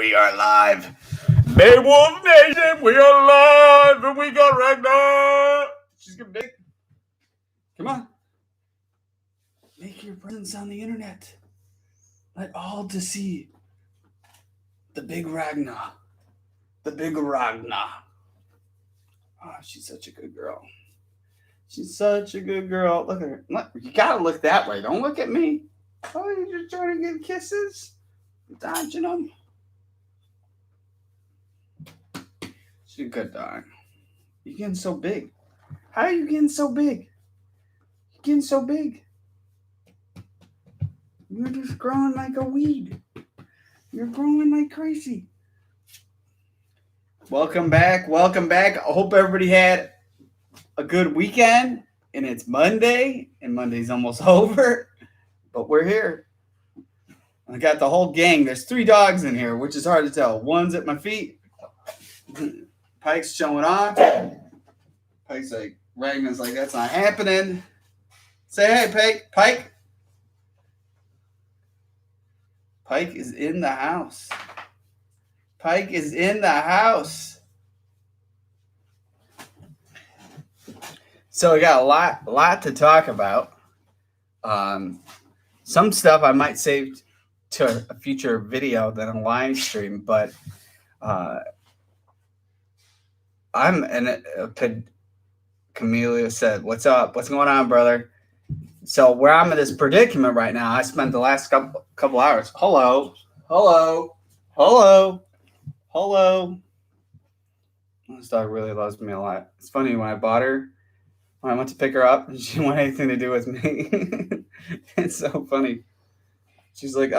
We are live. Beowulf Nation, we are live, and we got Ragnar. She's gonna make. Come on. Make your presence on the internet. Let all to see the big Ragnar. The big Ragnar. Oh, she's such a good girl. She's such a good girl. Look at her. Look, you gotta look that way. Don't look at me. Oh, you're just trying to get kisses? Dodging them. She's a good dog. You're getting so big. How are you getting so big? You're getting so big. You're just growing like a weed. You're growing like crazy. Welcome back. Welcome back. I hope everybody had a good weekend. And it's Monday. And Monday's almost over. But we're here. I got the whole gang. There's 3 dogs in here, which is hard to tell. One's at my feet. Pike's showing off. Pike's like, Ragnar's like, that's not happening. Say hey, Pike. Pike. Pike is in the house. Pike is in the house. So we got a lot to talk about. Some stuff I might save to a future video than a live stream, but Camellia said, "What's up? What's going on, brother?" So where I'm in this predicament right now, I spent the last couple hours. Hello. This dog really loves me a lot. It's funny, when I bought her, when I went to pick her up, she didn't want anything to do with me. It's so funny. She's like,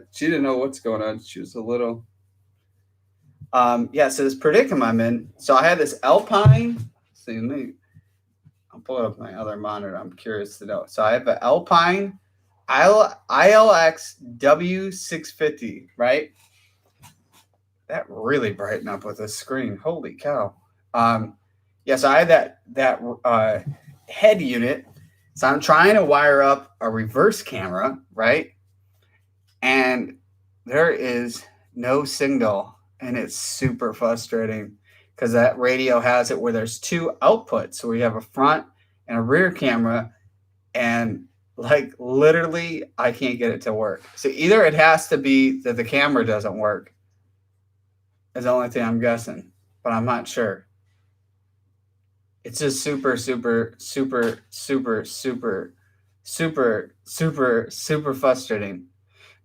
she didn't know what's going on. She was a little. Yeah, so this predicament I'm in. So I had this Alpine. See, I'll pull up my other monitor. I'm curious to know. So I have an Alpine ILX W650, right? That really brightened up with this screen. Holy cow. Yeah, so I had that head unit. So I'm trying to wire up a reverse camera, right? And there is no signal. And it's super frustrating because that radio has it where there's 2 outputs. So we have a front and a rear camera, and like literally I can't get it to work. So either it has to be that the camera doesn't work is the only thing I'm guessing, but I'm not sure. It's just super frustrating.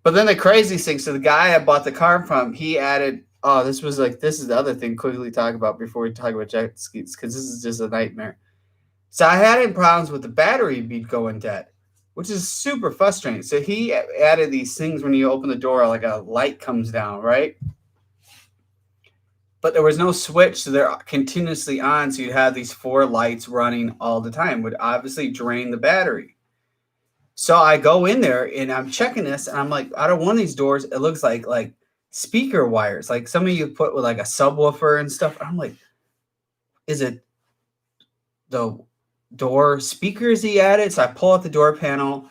But then the crazy thing, so the guy I bought the car from, he added, this is the other thing quickly talk about before we talk about jet skis, because this is just a nightmare. So I had problems with the battery bead going dead, which is super frustrating. So he added these things when you open the door, like a light comes down, right? But there was no switch, so they're continuously on, so you have these 4 lights running all the time, would obviously drain the battery. So I go in there and I'm checking this, and I'm like, out of one of these doors, it looks like speaker wires, like some of you put with like a subwoofer and stuff. I'm like, is it the door speakers he added? So I pull out the door panel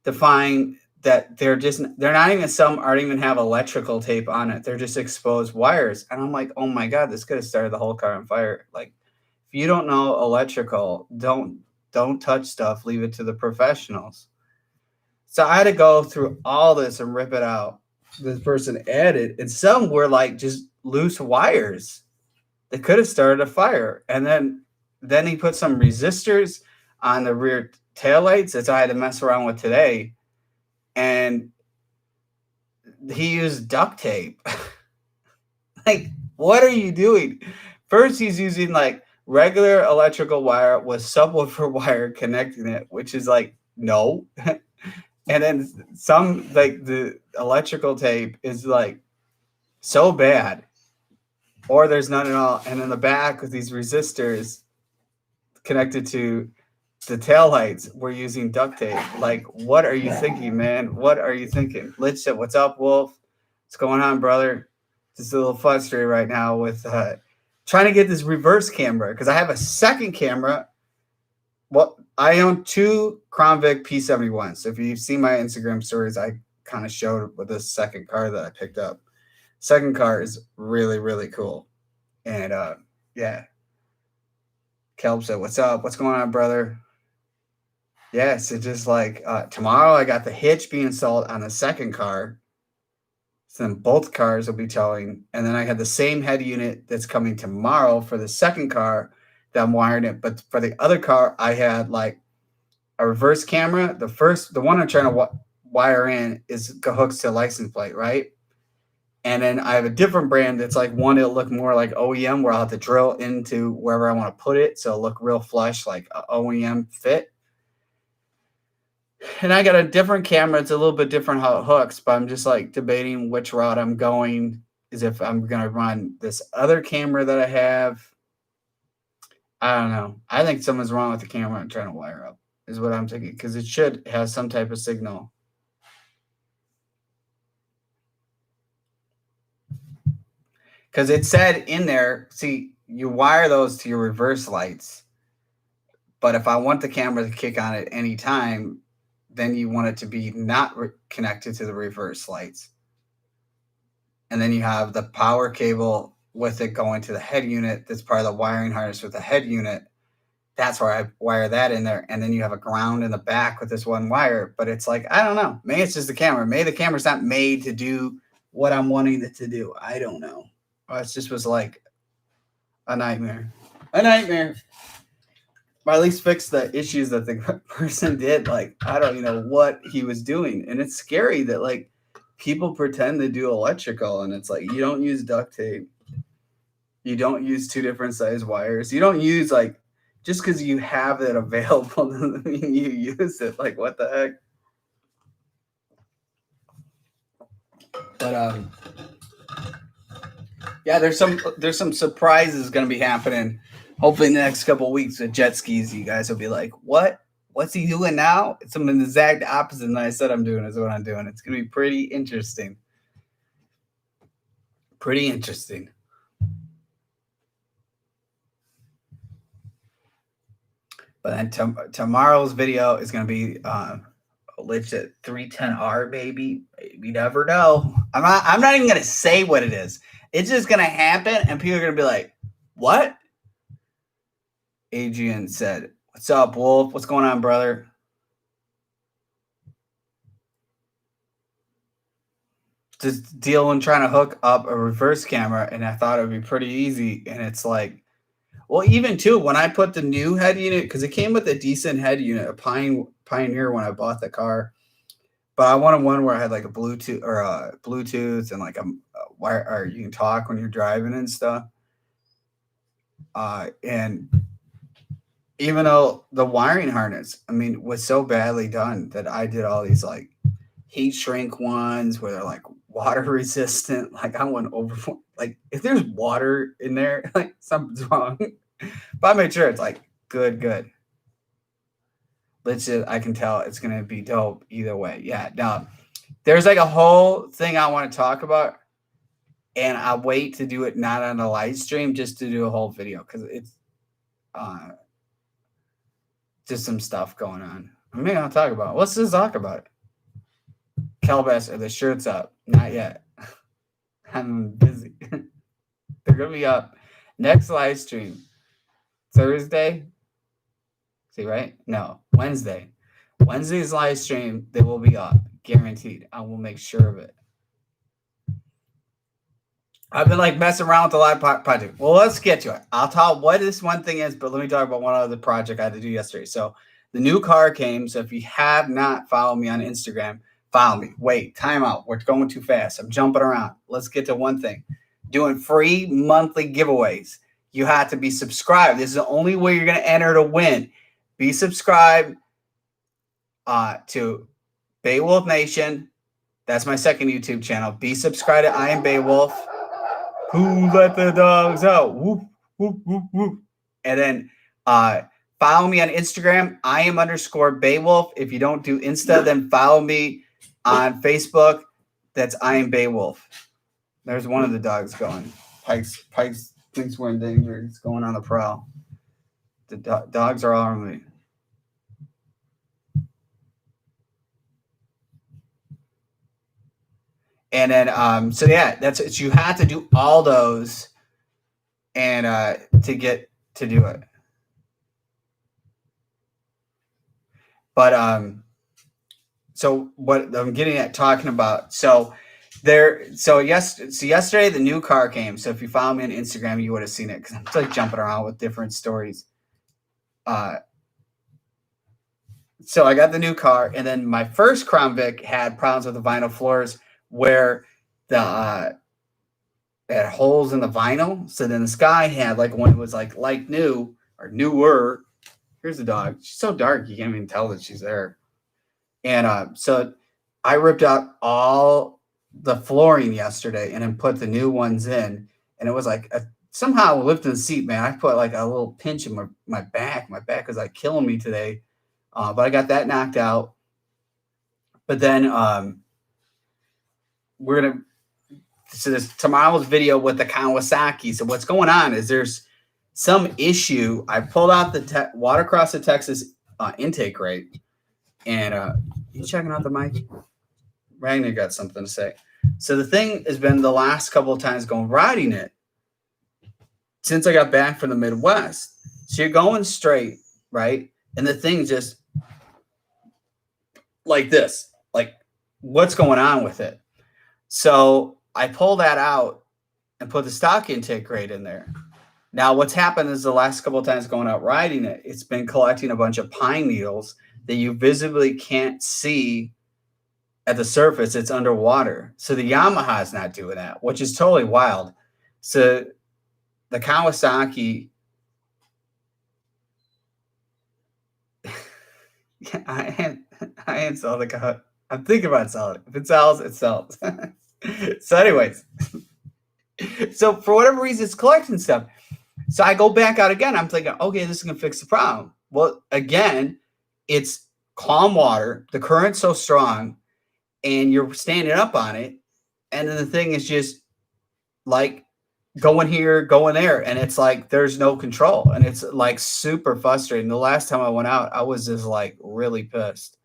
to find that they're not even, some aren't even have electrical tape on it. They're just exposed wires. And I'm like, oh my God, this could have started the whole car on fire. Like, if you don't know electrical, don't touch stuff. Leave it to the professionals. So I had to go through all this and rip it out. This person added, and some were like just loose wires that could have started a fire. And then he put some resistors on the rear taillights that I had to mess around with today. And he used duct tape. Like, what are you doing? First, he's using like regular electrical wire with subwoofer wire connecting it, which is like, no. And then some, like the electrical tape is like so bad, or there's none at all. And in the back with these resistors connected to the taillights, we're using duct tape. Like, what are you thinking, man? What are you thinking? Lich said, "What's up, Wolf? What's going on, brother?" Just a little frustrated right now with trying to get this reverse camera, because I have a second camera. Well, I own 2 Crown Vic P71s. So if you've seen my Instagram stories, I kind of showed with this second car that I picked up. Second car is really, really cool. And yeah. Kelp said, "What's up? What's going on, brother?" Yeah, so just like tomorrow, I got the hitch being installed on the second car. So then both cars will be towing. And then I had the same head unit that's coming tomorrow for the second car that I'm wiring it. But for the other car, I had like a reverse camera. The one I'm trying to wire in is hooks to license plate, right? And then I have a different brand that's like one that'll look more like OEM, where I'll have to drill into wherever I want to put it. So it'll look real flush, like a OEM fit. And I got a different camera. It's a little bit different how it hooks, but I'm just like debating which route I'm going. Is if I'm going to run this other camera that I have. I don't know. I think something's wrong with the camera I'm trying to wire up, is what I'm thinking, because it should have some type of signal. Because it said in there, see, you wire those to your reverse lights. But if I want the camera to kick on at any time, then you want it to be not connected to the reverse lights. And then you have the power cable with it going to the head unit. That's part of the wiring harness with the head unit. That's where I wire that in there. And then you have a ground in the back with this one wire. But it's like, I don't know. Maybe it's just the camera. Maybe the camera's not made to do what I'm wanting it to do. I don't know. It just was like a nightmare. A nightmare. Or at least fix the issues that the person did. Like, I don't even know what he was doing. And it's scary that, like, people pretend to do electrical, and it's like, you don't use duct tape. You don't use two different size wires. You don't use, like, just because you have it available doesn't mean you use it. Like, what the heck? But, yeah, there's some surprises going to be happening. Hopefully in the next couple of weeks with jet skis, you guys will be like, what? What's he doing now? It's something the exact opposite than I said I'm doing is what I'm doing. It's going to be pretty interesting. Pretty interesting. But then tomorrow's video is going to be legit 310R, baby. You never know. I'm not even going to say what it is. It's just going to happen, and people are going to be like, what? Adrian said, "What's up, Wolf? What's going on, brother?" Just dealing trying to hook up a reverse camera, and I thought it would be pretty easy. And it's like, well, even too, when I put the new head unit, because it came with a decent head unit, a Pioneer when I bought the car, but I wanted one where I had like a Bluetooth and like a wire, or you can talk when you're driving and stuff. And even though the wiring harness, I mean, was so badly done that I did all these like heat shrink ones where they're like water resistant. Like I went over, like if there's water in there, like something's wrong. But I made sure it's like good. Legit, I can tell it's gonna be dope either way. Yeah, no, there's like a whole thing I want to talk about, and I wait to do it not on a live stream, just to do a whole video because it's just some stuff going on. I mean, I'll talk about it. Let's just talk about it. Calbass, the shirt's up. Not yet. I'm busy. They're going to be up next live stream. Thursday. See, right? No, Wednesday. Wednesday's live stream, they will be up. Guaranteed. I will make sure of it. I've been like messing around with the live project. Well, let's get to it. I'll talk what this one thing is, but let me talk about one other project I had to do yesterday. So the new car came. So if you have not followed me on Instagram, follow me. Wait, time out. We're going too fast. I'm jumping around. Let's get to one thing. Doing free monthly giveaways. You have to be subscribed. This is the only way you're going to enter to win. Be subscribed to Beowulf Nation. That's my second YouTube channel. Be subscribed to I Am Beowulf. Who let the dogs out? Whoop, whoop, whoop, whoop. And then follow me on Instagram. I am _Beowulf. If you don't do Insta, then follow me on Facebook. That's I Am Beowulf. There's one of the dogs going. Pikes thinks we're in danger. It's going on the prowl. The dogs are all on me. And then, so yeah, that's it. You have to do all those and to get to do it. But so what I'm getting at talking about, so yesterday the new car came. So if you follow me on Instagram, you would have seen it because I'm just like jumping around with different stories. So I got the new car, and then my first Crown Vic had problems with the vinyl floors where the it had holes in the vinyl. So then this guy had like one that was like new or newer. Here's the dog. She's so dark you can't even tell that she's there. And so I ripped out all the flooring yesterday and then put the new ones in. And it was like somehow lifting the seat, man. I put like a little pinch in my back. My back was like killing me today. But I got that knocked out. But then we're going to, so this tomorrow's video with the Kawasaki. So what's going on is there's some issue. I pulled out the Watercross of Texas intake rate. And you checking out the mic? Ragnar got something to say. So the thing has been the last couple of times riding it since I got back from the Midwest. So you're going straight, right? And the thing just like this, like what's going on with it? So I pull that out and put the stock intake rate in there. Now what's happened is the last couple of times going out riding it, it's been collecting a bunch of pine needles that you visibly can't see at the surface. It's underwater. So the Yamaha is not doing that, which is totally wild. So the Kawasaki, I ain't sell the car. I'm thinking about selling it. If it sells, it sells. So anyways, so for whatever reason, it's collecting stuff. So I go back out again. I'm thinking, okay, this is going to fix the problem. Well, again, it's calm water. The current's so strong and you're standing up on it. And then the thing is just like going here, going there. And it's like, there's no control. And it's like super frustrating. The last time I went out, I was just like really pissed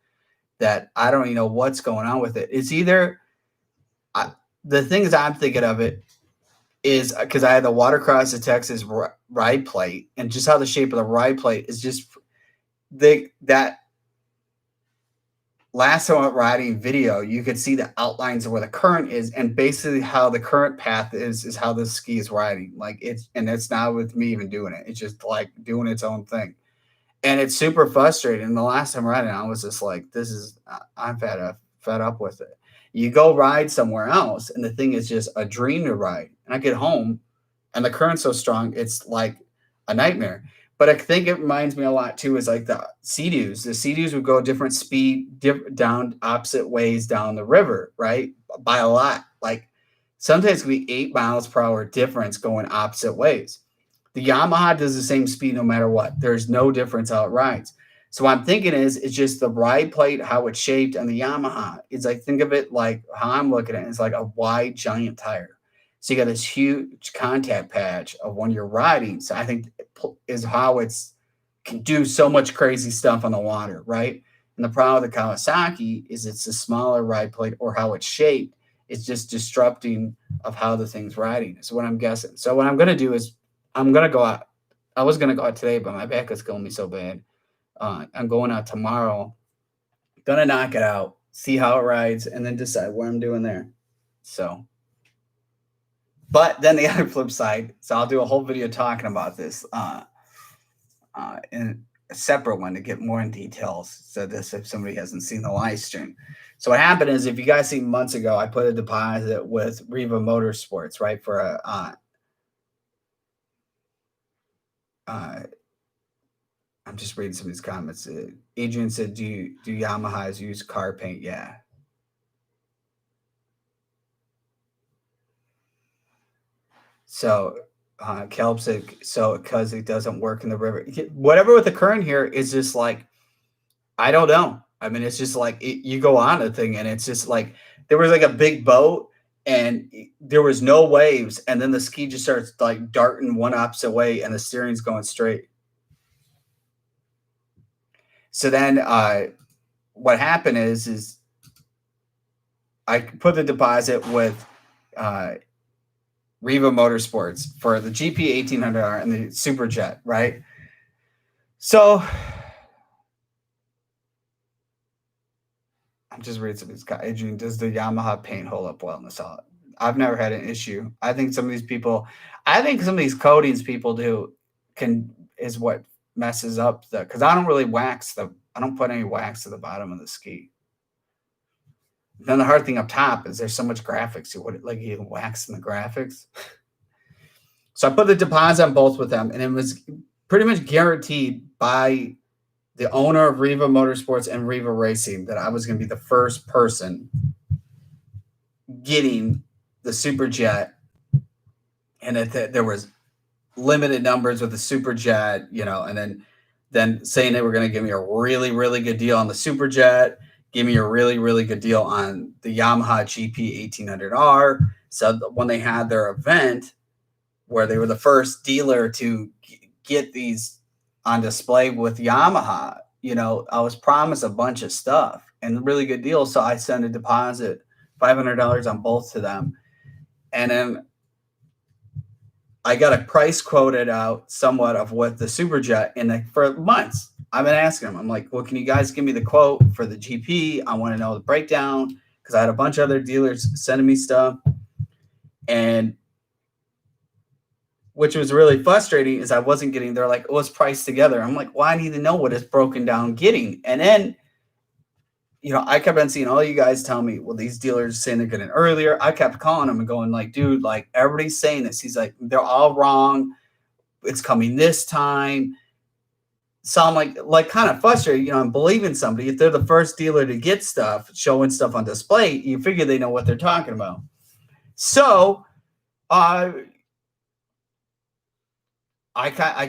that I don't even know what's going on with it. It's either the things I'm thinking of it is because I had the Watercross of Texas ride plate, and just how the shape of the ride plate is just that last time I went riding video, you could see the outlines of where the current is, and basically how the current path is how the ski is riding. Like it's not with me even doing it. It's just like doing its own thing. And it's super frustrating. And the last time riding, I was just like, I'm fed up with it. You go ride somewhere else, and the thing is just a dream to ride. And I get home, and the current's so strong, it's like a nightmare. But I think it reminds me a lot, too, is like the Sea-Doos. The Sea-Doos would go different speed, down opposite ways down the river, right? By a lot. Like sometimes it could be 8 miles per hour difference going opposite ways. The Yamaha does the same speed no matter what. There's no difference how it rides. So what I'm thinking is it's just the ride plate, how it's shaped, and the Yamaha. It's like, think of it like how I'm looking at it. It's like a wide, giant tire. So you got this huge contact patch of when you're riding. So I think is how it's can do so much crazy stuff on the water, right? And the problem with the Kawasaki is it's a smaller ride plate, or how it's shaped. It's just disrupting of how the thing's riding is what I'm guessing. So what I'm going to do is I'm going to go out. I was going to go out today, but my back is killing me so bad. I'm going out tomorrow. Going to knock it out, see how it rides, and then decide what I'm doing there. So, but then the other flip side, so I'll do a whole video talking about this in a separate one to get more in details. So this, if somebody hasn't seen the live stream. So what happened is, if you guys seen months ago, I put a deposit with Riva Motorsports, right, for a I'm just reading some of these comments. Adrian said, do Yamahas use car paint? Yeah. So Kelp said, so because it doesn't work in the river. Whatever with the current here is just like, I don't know. I mean, it's just like you go on a thing, and it's just like there was like a big boat and there was no waves, and then the ski just starts like darting one opposite way and the steering's going straight. So then what happened is I put the deposit with Riva Motorsports for the GP 1800R and the Super Jet, right? So I'm just reading some of these guys. Adrian, does the Yamaha paint hold up well in the solid? I've never had an issue. I think some of these coatings people do is what messes up because I don't really I don't put any wax to the bottom of the ski. Then the hard thing up top is there's so much graphics. You can wax in the graphics. So I put the deposit on both with them, and it was pretty much guaranteed by the owner of Riva Motorsports and Riva Racing that I was going to be the first person getting the Super Jet, and that there was limited numbers with the Super Jet, and then saying they were going to give me a really, really good deal on the Super Jet, give me a really, really good deal on the Yamaha GP 1800R. So when they had their event where they were the first dealer to get these on display with Yamaha, I was promised a bunch of stuff and really good deals. So I sent a deposit, $500 on both to them. And then I got a price quoted out somewhat of what the Super Jet, and for months I've been asking them. I'm like, well, can you guys give me the quote for the GP? I want to know the breakdown, because I had a bunch of other dealers sending me stuff, and which was really frustrating is I wasn't getting, they're like, oh, it's priced together. I'm like, well, I need to know what it's broken down getting. And then, I kept on seeing all you guys tell me, well, these dealers saying they're getting earlier. I kept calling them and going like, dude, like everybody's saying this. He's like, they're all wrong. It's coming this time. So I'm like kind of frustrated, I'm believing somebody. If they're the first dealer to get stuff, showing stuff on display, you figure they know what they're talking about. So, I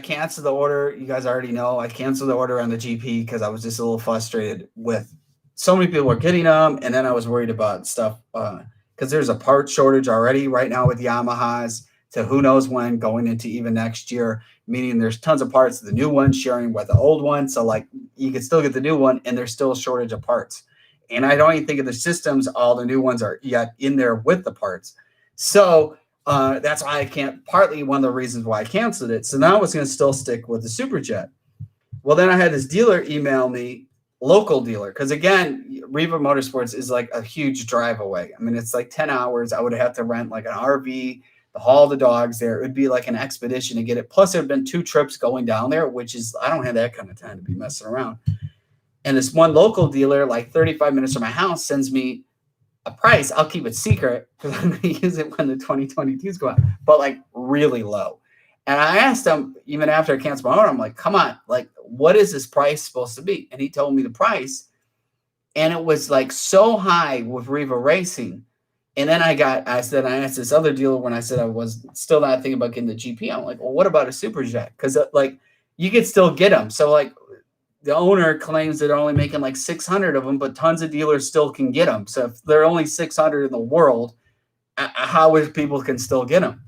canceled the order. You guys already know I canceled the order on the GP because I was just a little frustrated with so many people were getting them, and then I was worried about stuff because there's a part shortage already right now with Yamahas to who knows when, going into even next year, meaning there's tons of parts of the new one sharing with the old one. So like you can still get the new one and there's still a shortage of parts. And I don't even think of the systems, all the new ones are yet in there with the parts. So that's why I can't, partly one of the reasons why I canceled it. So now I was going to still stick with the Super Jet. Well, then I had this dealer email me, local dealer, because again, Riva Motorsports is like a huge drive away. I mean, it's like 10 hours. I would have to rent like an RV, to haul the dogs there. It would be like an expedition to get it. Plus, there have been 2 trips going down there, which is, I don't have that kind of time to be messing around. And this one local dealer, like 35 minutes from my house, sends me a price. I'll keep it secret because I'm going to use it when the 2022s go out, but like really low. And I asked him, even after I canceled my order, I'm like, come on, like, what is this price supposed to be? And he told me the price. And it was like so high with Riva Racing. And then I asked this other dealer when I said I was still not thinking about getting the GP. I'm like, well, what about a Super Jet? Because like you could still get them. So like the owner claims that they're only making like 600 of them, but tons of dealers still can get them. So if there are only 600 in the world, how is people can still get them?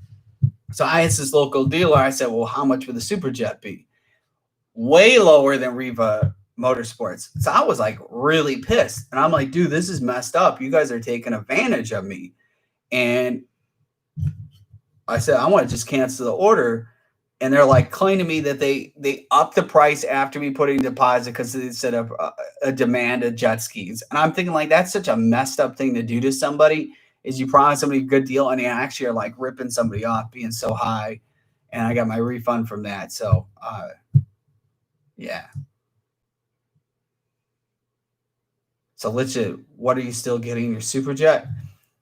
So I asked this local dealer, I said, well, how much would the Super Jet be? Way lower than Riva Motorsports. So I was like really pissed. And I'm like, dude, this is messed up. You guys are taking advantage of me. And I said, I want to just cancel the order. And they're like claiming to me that they upped the price after me putting deposit because they said a demand of jet skis. And I'm thinking like, that's such a messed up thing to do to somebody, is you promise somebody a good deal and you actually are like ripping somebody off being so high. And I got my refund from that. So, yeah. So legit, what are you still getting your Super Jet?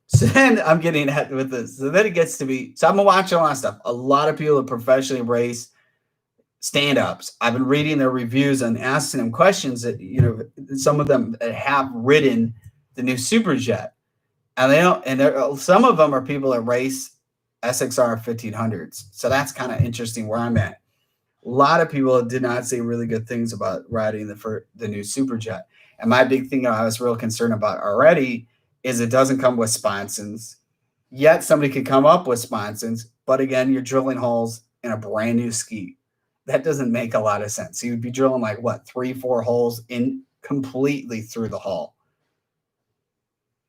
So then I'm getting at with this. So then it gets to be, so I'm watching a lot of stuff. A lot of people that professionally race stand-ups. I've been reading their reviews and asking them questions that, some of them that have ridden the new Super Jet. And they don't, and some of them are people that race SXR 1500s. So that's kind of interesting where I'm at. A lot of people did not say really good things about riding the new Super Jet. And my big thing I was real concerned about already is it doesn't come with sponsons. Yet somebody could come up with sponsons, but again, you're drilling holes in a brand new ski. That doesn't make a lot of sense. You would be drilling like what, 3-4 holes in completely through the hull.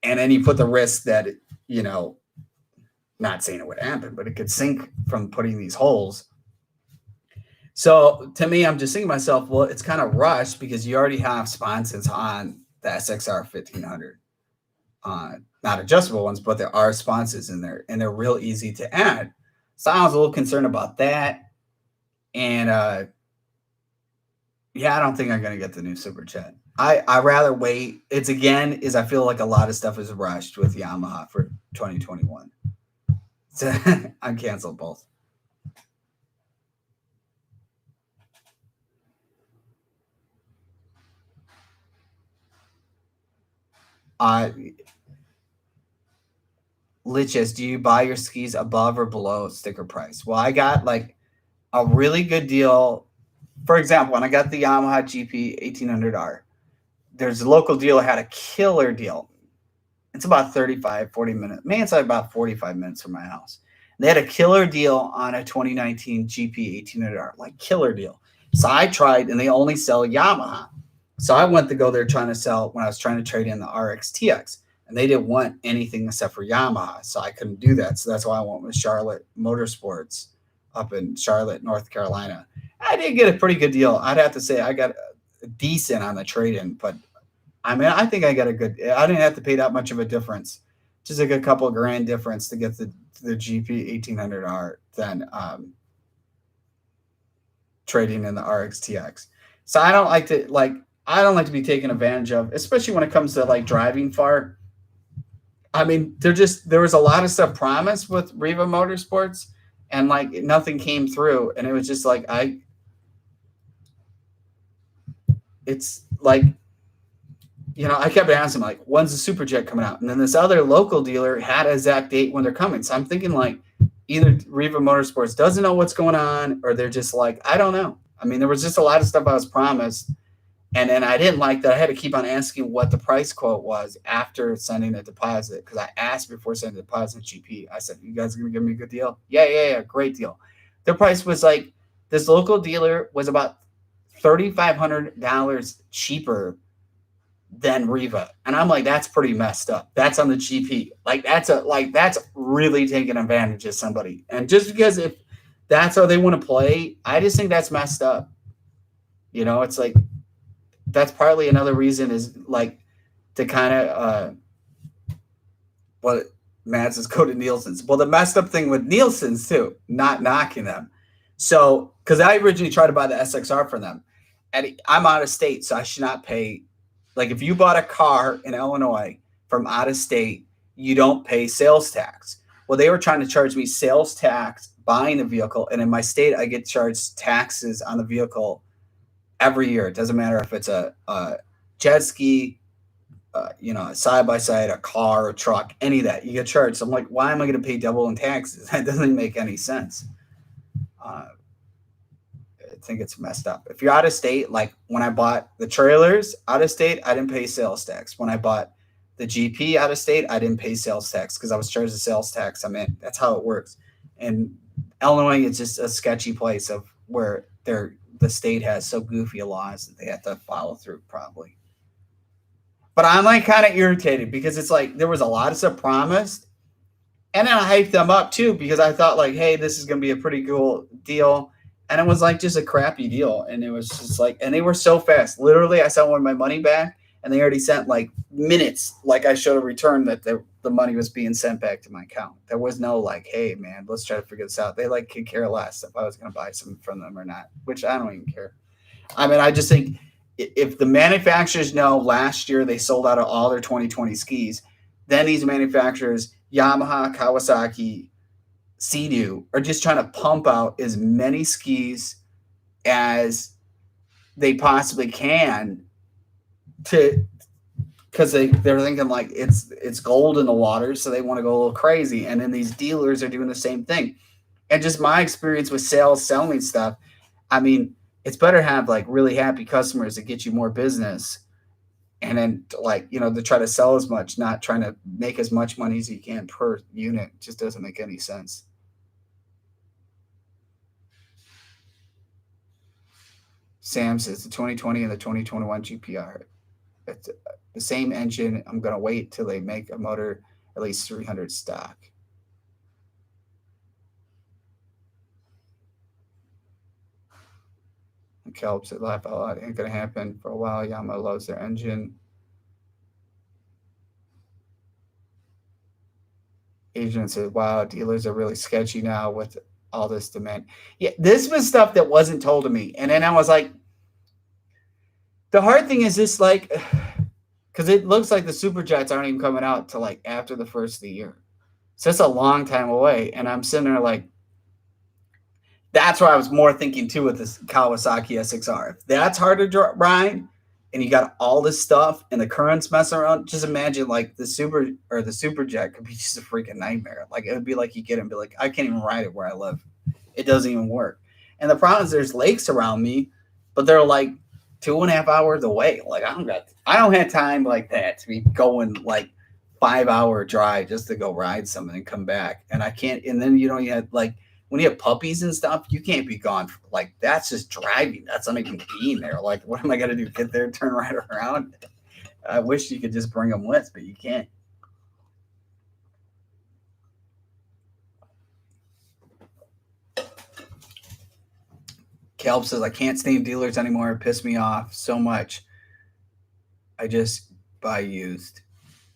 And then you put the risk that, you know, not saying it would happen, but it could sink from putting these holes. So to me, I'm just thinking to myself, well, it's kind of rushed because you already have sponsons on the SXR 1500. Not adjustable ones, but there are sponsons in there, and they're real easy to add. So I was a little concerned about that. And yeah, I don't think I'm going to get the new Super Jet. I rather wait. It's again, is I feel like a lot of stuff is rushed with Yamaha for 2021. So I canceled both. Liches, do you buy your skis above or below sticker price? Well, I got like a really good deal. For example, when I got the Yamaha GP 1800R, there's a local dealer had a killer deal. It's about 35, 40 minutes. Man, it's like about 45 minutes from my house. They had a killer deal on a 2019 GP 1800R, like killer deal. So I tried, and they only sell Yamaha. So I went to go there trying to sell when I was trying to trade in the RXT-X, and they didn't want anything except for Yamaha. So I couldn't do that. So that's why I went with Charlotte Motorsports up in Charlotte, North Carolina. I did get a pretty good deal. I'd have to say I got decent on the trade-in, but I mean, I think I got a good. I didn't have to pay that much of a difference, just like a couple of grand difference to get the GP 1800R than trading in the RXT-X. So I don't like to be taken advantage of, especially when it comes to like driving far. I mean, there was a lot of stuff promised with Riva Motorsports, and like nothing came through, and it was just like it's like, you know, I kept asking like, when's the Super Jet coming out? And then this other local dealer had an exact date when they're coming. So I'm thinking like either Riva Motorsports doesn't know what's going on, or they're just like, I don't know. I mean, there was just a lot of stuff I was promised. And then I didn't like that. I had to keep on asking what the price quote was after sending a deposit, because I asked before sending a deposit GP. I said, you guys are going to give me a good deal? Yeah, great deal. Their price was like, this local dealer was about $3,500 cheaper than Riva. And I'm like, that's pretty messed up. That's on the GP. Like that's really taking advantage of somebody. And just because if that's how they want to play, I just think that's messed up. You know, it's like, that's partly another reason is like to kind of what Matt says, go to Nielsen's. Well, the messed up thing with Nielsen's too, not knocking them. So, because I originally tried to buy the SXR from them, and I'm out of state, so I should not pay. Like if you bought a car in Illinois from out of state, you don't pay sales tax. Well, they were trying to charge me sales tax buying the vehicle, and in my state, I get charged taxes on the vehicle every year. It doesn't matter if it's a jet ski, you know, a side-by-side, a car, a truck, any of that. You get charged. So I'm like, why am I going to pay double in taxes? That doesn't make any sense. I think it's messed up. If you're out of state, like when I bought the trailers out of state, I didn't pay sales tax. When I bought the GP out of state, I didn't pay sales tax because I was charged the sales tax. I mean, that's how it works. And Illinois is just a sketchy place of where the state has so goofy laws that they have to follow through probably. But I'm like kind of irritated because it's like there was a lot of stuff promised. And then I hyped them up too because I thought like, hey, this is going to be a pretty cool deal. And it was like just a crappy deal. And it was just like, and they were so fast. Literally, I sent one of my money back and they already sent like minutes, like I showed a return that the money was being sent back to my account. There was no like, hey, man, let's try to figure this out. They like could care less if I was going to buy something from them or not, which I don't even care. I mean, I just think if the manufacturers know last year they sold out of all their 2020 skis, then these manufacturers, Yamaha, Kawasaki, Sea-Doo, are just trying to pump out as many skis as they possibly can because they're thinking like it's gold in the water, so they want to go a little crazy. And then these dealers are doing the same thing. And just my experience with selling stuff, I mean, it's better to have like really happy customers that get you more business, and then like, you know, to try to sell as much, not trying to make as much money as you can per unit. It just doesn't make any sense. Sam says the 2020 and the 2021 GPR It's the same engine. I'm going to wait till they make a motor at least 300 stock. Kelp said, laugh out loud. Ain't going to happen for a while. Yamaha loves their engine. Adrian said, wow, dealers are really sketchy now with all this demand. Yeah, this was stuff that wasn't told to me. And then I was like, the hard thing is this, like, because it looks like the Superjets aren't even coming out till like after the first of the year. So it's a long time away. And I'm sitting there like, that's where I was more thinking too with this Kawasaki SXR. If that's hard to ride and you got all this stuff and the currents messing around, just imagine like the Superjet could be just a freaking nightmare. Like it would be like you get it and be like, I can't even ride it where I live. It doesn't even work. And the problem is there's lakes around me, but they're like 2.5 hours away. Like I don't have time like that to be going like 5-hour drive just to go ride something and come back. And I can't. And then you have like when you have puppies and stuff, you can't be gone. Like that's just driving. That's not even being there. Like what am I gonna do? Get there, turn right around? I wish you could just bring them with, but you can't. Kelp says, I can't stand dealers anymore. It pissed me off so much. I just buy used.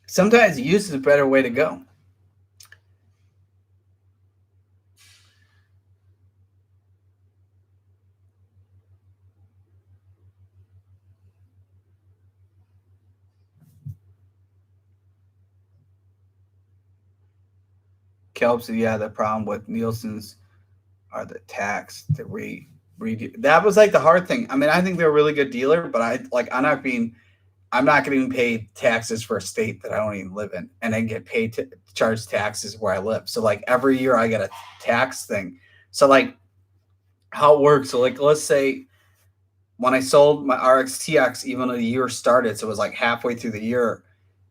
Sometimes used is a better way to go. Kelp said, yeah, the problem with Nielsen's are the tax to redo. That was like the hard thing. I mean, I think they're a really good dealer, but I'm not getting paid taxes for a state that I don't even live in, and I get paid to charge taxes where I live. So like every year I get a tax thing. So like how it works. So like let's say when I sold my RXT-X, even though the year started, so it was like halfway through the year,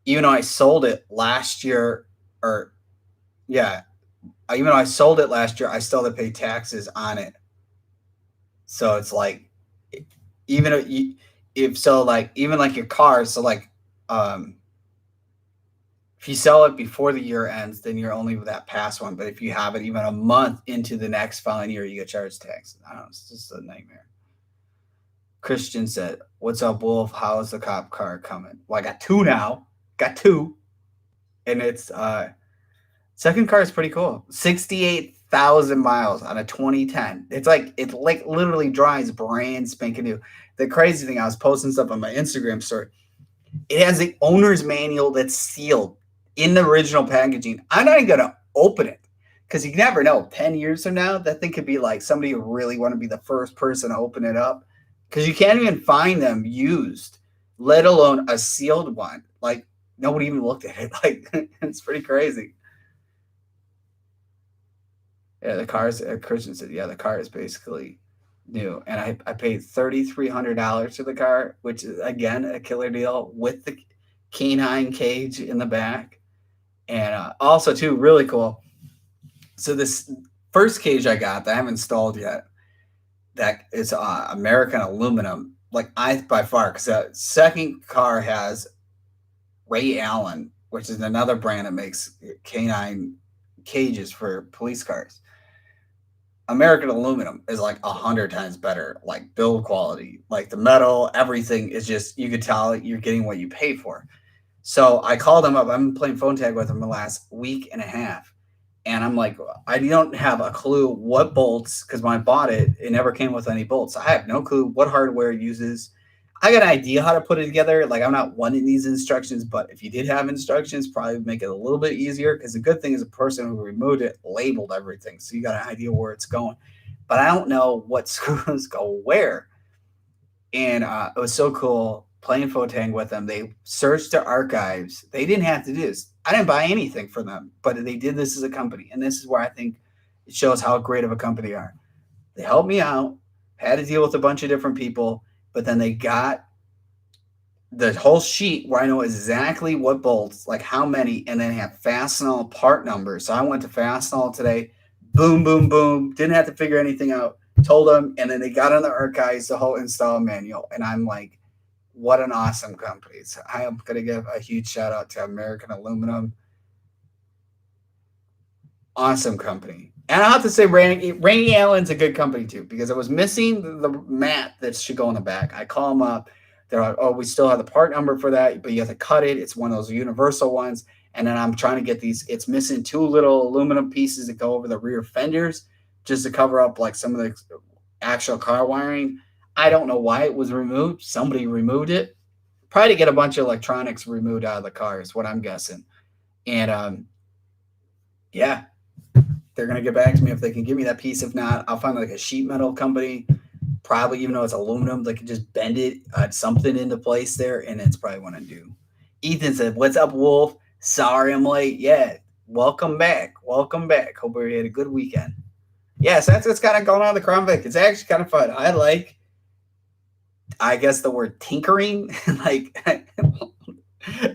even though I sold it last year, even though I sold it last year, I still had to pay taxes on it. So it's like, even even like your car, so like, if you sell it before the year ends, then you're only with that past one. But if you have it even a month into the next following year, you get charged tax. I don't know. It's just a nightmare. Christian said, what's up, Wolf? How is the cop car coming? Well, I got two now. Got two. And it's, second car is pretty cool. 68,000 miles on a 2010. It's like literally drives brand spanking new. The crazy thing, I was posting stuff on my Instagram story. It has the owner's manual that's sealed in the original packaging. I'm not even going to open it because you never know. 10 years from now, that thing could be like somebody who really want to be the first person to open it up because you can't even find them used, let alone a sealed one. Like nobody even looked at it. Like it's pretty crazy. Yeah, the car's Christian said, yeah, the car is basically new. And I paid $3,300 for the car, which is again a killer deal with the canine cage in the back. And also too, really cool. So this first cage I got that I haven't installed yet, that is American aluminum. Like by far, because the second car has Ray Allen, which is another brand that makes canine cages for police cars. American aluminum is like 100 times better, like build quality, like the metal, everything is just, you could tell you're getting what you pay for. So I called him up. I've been playing phone tag with him the last week and a half. And I'm like, I don't have a clue what bolts, because when I bought it, it never came with any bolts. I have no clue what hardware it uses. I got an idea how to put it together. Like I'm not wanting these instructions, but if you did have instructions, probably make it a little bit easier, because the good thing is the person who removed it labeled everything. So you got an idea where it's going. But I don't know what screws go where. And it was so cool playing Photang with them. They searched their archives. They didn't have to do this. I didn't buy anything from them, but they did this as a company. And this is where I think it shows how great of a company they are. They helped me out, had to deal with a bunch of different people, but then they got the whole sheet where I know exactly what bolts, like how many, and then have Fastenal part numbers. So I went to Fastenal today, boom, boom, boom, didn't have to figure anything out, told them, and then they got on the archives, the whole install manual. And I'm like, what an awesome company. So I am going to give a huge shout out to American Aluminum. Awesome company. And I have to say, Rainy Allen's a good company too, because I was missing the mat that should go on the back. I call them up. They're like, oh, we still have the part number for that, but you have to cut it. It's one of those universal ones. And then I'm trying to get these. It's missing 2 little aluminum pieces that go over the rear fenders just to cover up like some of the actual car wiring. I don't know why it was removed. Somebody removed it. Probably to get a bunch of electronics removed out of the car is what I'm guessing. And yeah, they're going to get back to me if they can give me that piece. If not, I'll find like a sheet metal company. Probably, even though it's aluminum, they can just bend it, something into place there, and it's probably what I do. Ethan said, what's up, Wolf? Sorry I'm late. Yeah, welcome back. Welcome back. Hope you had a good weekend. Yes, that's what's kind of going on in the Crown Vic. It's actually kind of fun. I guess the word tinkering. Like,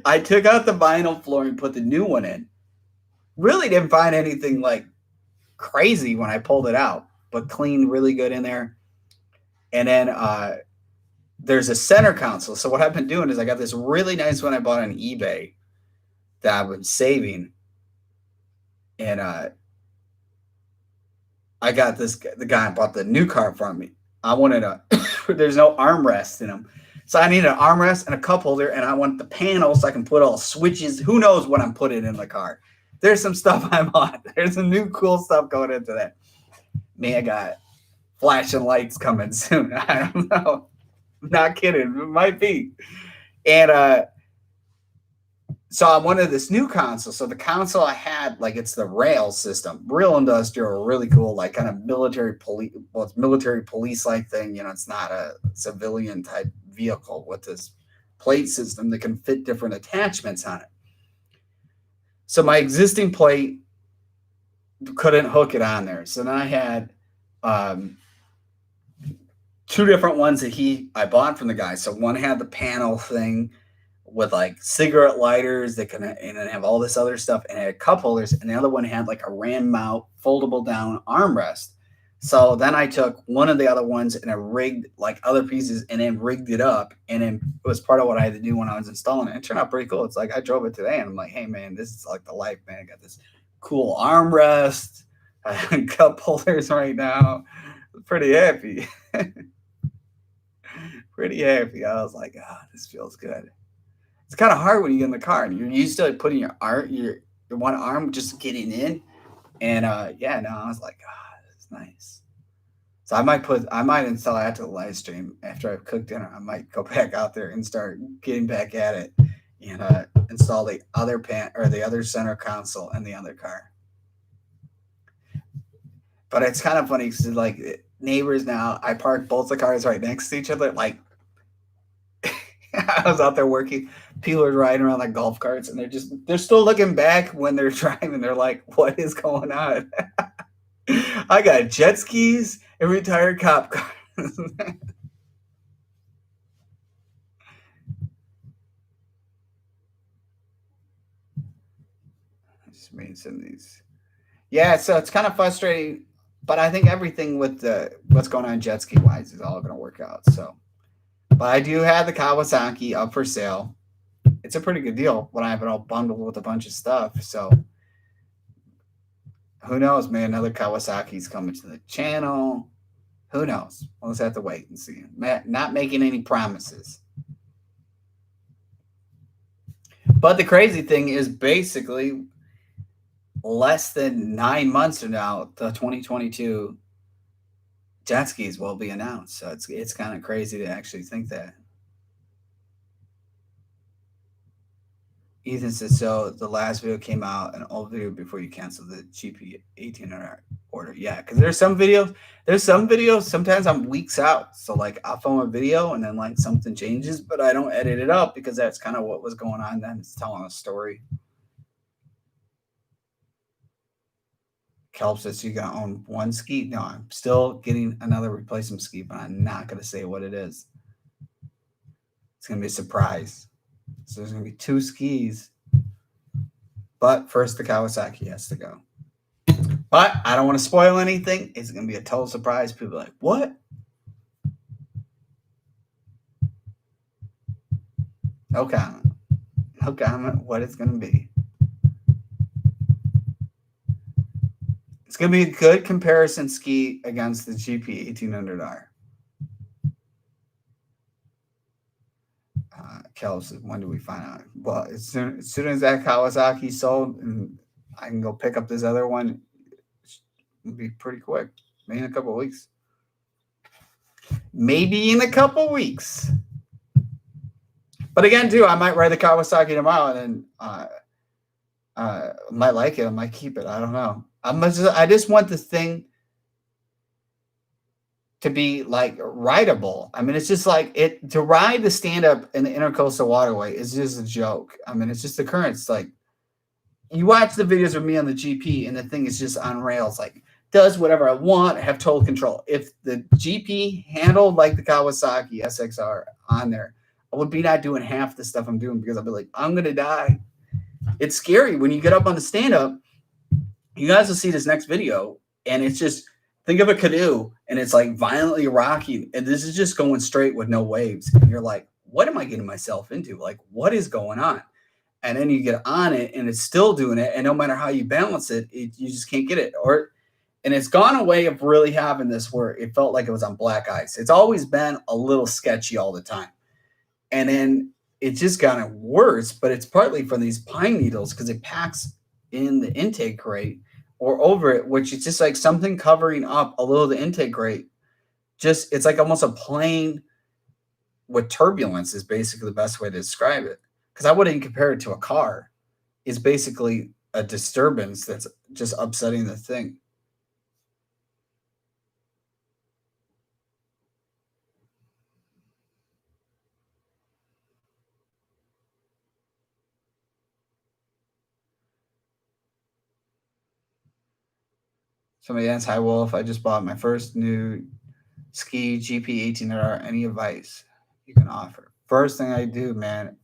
I took out the vinyl floor and put the new one in. Really didn't find anything like crazy when I pulled it out, but cleaned really good in there. And then there's a center console. So what I've been doing is I got this really nice one I bought on eBay that I've been saving. And I got the guy bought the new car from me. I wanted there's no armrest in them. So I need an armrest and a cup holder, and I want the panel so I can put all switches. Who knows what I'm putting in the car. There's some stuff I bought. There's some new cool stuff going into that. Man, I got flashing lights coming soon. I don't know. I'm not kidding. It might be. And so I wanted this new console. So the console I had, like, it's the rail system, real industrial, really cool, like kind of military police. Well, it's military police-like thing. You know, it's not a civilian type vehicle with this plate system that can fit different attachments on it. So my existing plate couldn't hook it on there. So then I had 2 different ones that I bought from the guy. So one had the panel thing with like cigarette lighters that can, and then have all this other stuff, and it had cup holders, and the other one had like a ram mount foldable down armrest. So then I took one of the other ones and I rigged like other pieces and then rigged it up, and then it was part of what I had to do when I was installing it. It turned out pretty cool. It's like I drove it today and I'm like, hey man, this is like the life, man. I got this cool armrest, cup holders right now. Pretty happy. Pretty happy. I was like, this feels good. It's kind of hard when you get in the car and you're used to like putting your one arm just getting in. And I was like, this is nice. So I might install that to the live stream after I've cooked dinner. I might go back out there and start getting back at it and install the other the other center console in the other car. But it's kind of funny because like neighbors now, I park both the cars right next to each other. Like I was out there working, people are riding around like golf carts, and they're still looking back when they're driving. They're like, what is going on? I got jet skis and retired cop cars. I just made some of these. Yeah, so it's kind of frustrating, but I think everything with what's going on jet ski wise is all going to work out. So, but I do have the Kawasaki up for sale. It's a pretty good deal when I have it all bundled with a bunch of stuff. So who knows, man? Another Kawasaki's coming to the channel. Who knows? We'll just have to wait and see. Not making any promises. But the crazy thing is basically less than 9 months from now, the 2022 jet skis will be announced. So it's kind of crazy to actually think that. Ethan says, so the last video came out, an old video before you canceled the GP 1800 order. Yeah, because there's some videos, sometimes I'm weeks out. So like I'll film a video and then like something changes, but I don't edit it up because that's kind of what was going on then. It's telling a story. Kelp says you got on one ski. No, I'm still getting another replacement ski, but I'm not going to say what it is. It's going to be a surprise. So there's going to be 2 skis. But first, the Kawasaki has to go. But I don't want to spoil anything. It's going to be a total surprise. People are like, what? No comment. No comment what it's going to be. It's going to be a good comparison ski against the GP 1800R. Kel says, when do we find out? Well, as soon as that Kawasaki sold and I can go pick up this other one, it'll be pretty quick. Maybe in a couple of weeks. Maybe in a couple weeks. But again, too, I might ride the Kawasaki tomorrow and then might like it. I might keep it. I don't know. I just want this thing to be like rideable. I mean, it's just like it to ride the stand-up in the Intercoastal Waterway is just a joke. I mean, it's just the currents. Like you watch the videos of me on the GP and the thing is just on rails, like does whatever I want, have total control. If the GP handled like the Kawasaki SXR on there, I would be not doing half the stuff I'm doing because I'll be like, I'm gonna die. It's scary when you get up on the stand-up. You guys will see this next video, and it's just think of a canoe, and it's like violently rocking, and this is just going straight with no waves. And you're like, what am I getting myself into? Like, what is going on? And then you get on it, and it's still doing it, and no matter how you balance it, you just can't get it. And it's gone away of really having this where it felt like it was on black ice. It's always been a little sketchy all the time. And then it's just gotten worse, but it's partly from these pine needles because it packs in the intake grate or over it, which is just like something covering up a little of the intake grate. Just it's like almost a plane with turbulence is basically the best way to describe it. Because I wouldn't compare it to a car. It's basically a disturbance that's just upsetting the thing. Somebody asked, hi, Wolf. I just bought my first new ski GP 1800R. Any advice you can offer? First thing I do, man,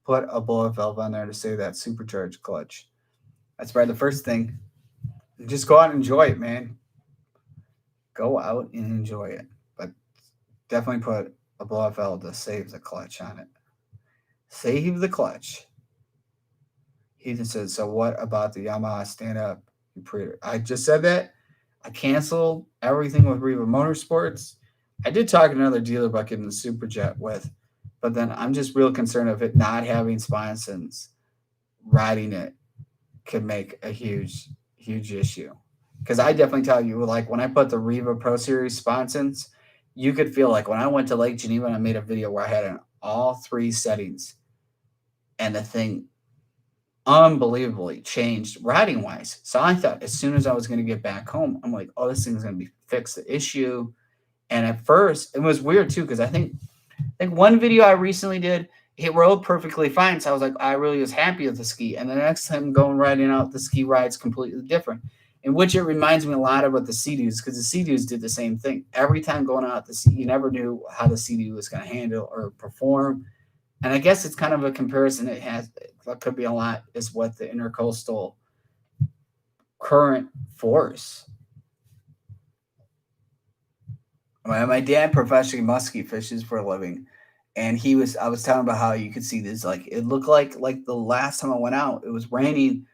put a bullet valve on there to save that supercharged clutch. That's probably the first thing. Just go out and enjoy it, man. Go out and enjoy it. But definitely put a bullet valve to save the clutch on it. Save the clutch. He just said, so what about the Yamaha stand-up? I just said that. I canceled everything with Riva Motorsports. I did talk to another dealer about getting the Superjet with, but then I'm just real concerned of it not having Sponsons. Riding it could make a huge, huge issue. Because I definitely tell you, like when I put the Riva Pro Series Sponsons, you could feel like when I went to Lake Geneva and I made a video where I had in all three settings and the thing unbelievably changed riding wise. So I thought as soon as I was going to get back home, I'm like, oh, this thing's going to be fixed the issue. And at first it was weird too, because I think one video I recently did, it rode perfectly fine. So I was like, I really was happy with the ski. And the next time going riding out, the ski ride's completely different. In which it reminds me a lot of what the Sea-Doos, because the Sea-Doos did the same thing. Every time going out the sea, you never knew how the Sea-Doo was going to handle or perform. And I guess it's kind of a comparison. It could be a lot is what the intercoastal current force. My dad professionally musky fishes for a living, and I was telling about how you could see this, like it looked like the last time I went out, it was raining,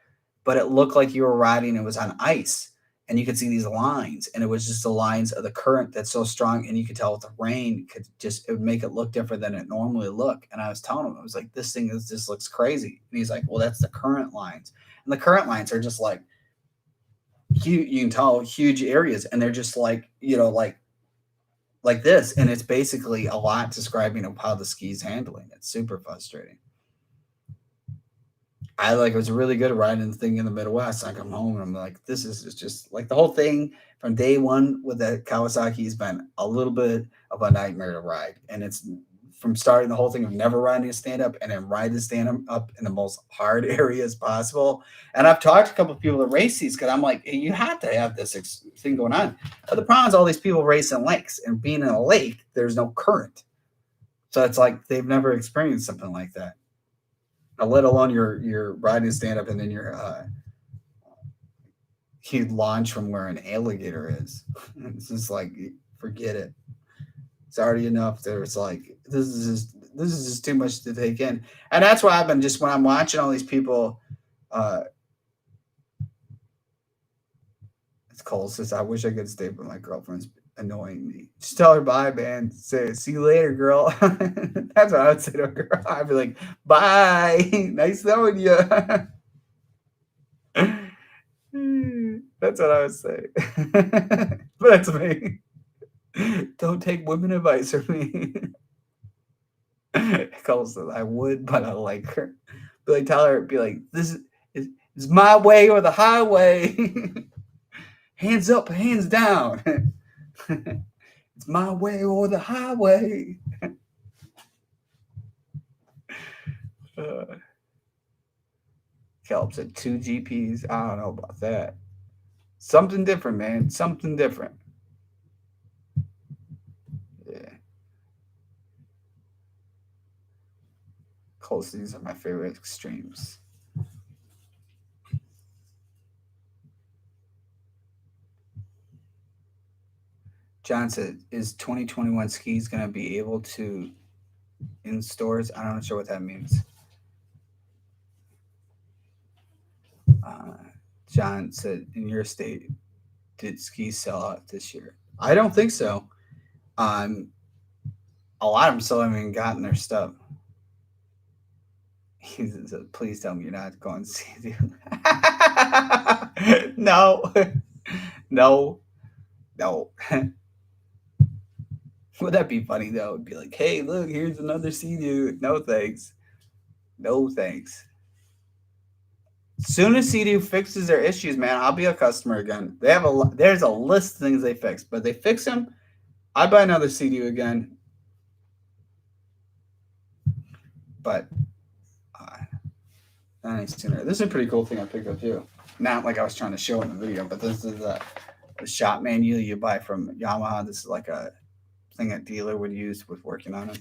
but it looked like you were riding, it was on ice, and you could see these lines, and it was just the lines of the current that's so strong, and you could tell with the rain it would make it look different than it normally look. And I was telling him, I was like, this thing just looks crazy. And he's like, well, that's the current lines. And the current lines are just like huge, you can tell huge areas, and they're just like, like this. And it's basically a lot describing of how the ski's handling. It's super frustrating. It was really good riding the thing in the Midwest. I come home and I'm like, this is just like the whole thing from day one with the Kawasaki has been a little bit of a nightmare to ride. And it's from starting the whole thing of never riding a stand-up and then ride the stand-up in the most hard areas possible. And I've talked to a couple of people that race these because I'm like, hey, you have to have this thing going on. But the problem is all these people race in lakes, and being in a lake, there's no current. So it's like they've never experienced something like that. Let alone you're riding stand-up and then you launch from where an alligator is. It's just like, forget it. It's already enough. There's like, this is just this is just too much to take in. And that's why I've been just when I'm watching all these people. It's Cole says, I wish I could stay, but my girlfriend's annoying me. Just tell her bye, man. Say, see you later, girl. That's what I would say to a girl. I'd be like, bye. Nice knowing you. That's what I would say. But that's me. Don't take women advice from me. Cole says, I would, but I like her. But like, tell her, be like, this is my way or the highway. Hands up, hands down. It's my way or the highway. Kelp said 2 GPs. I don't know about that. Something different, man. Something different. Yeah. Close. These are my favorite extremes. John said, is 2021 skis going to be able to in stores? I'm not sure what that means. John said, in your state, did skis sell out this year? I don't think so. A lot of them still haven't even gotten their stuff. He said, please tell me you're not going to see them. No. No. Would that be funny though? It'd be like, hey, look, here's another Sea-Doo. No thanks. No thanks. Soon as Sea-Doo fixes their issues, man, I'll be a customer again. They have there's a list of things they fix, but they fix them. I buy another Sea-Doo again. But not any sooner. This is a pretty cool thing I picked up too. Not like I was trying to show in the video, but this is the shop manual you buy from Yamaha. This is like a thing a dealer would use with working on it.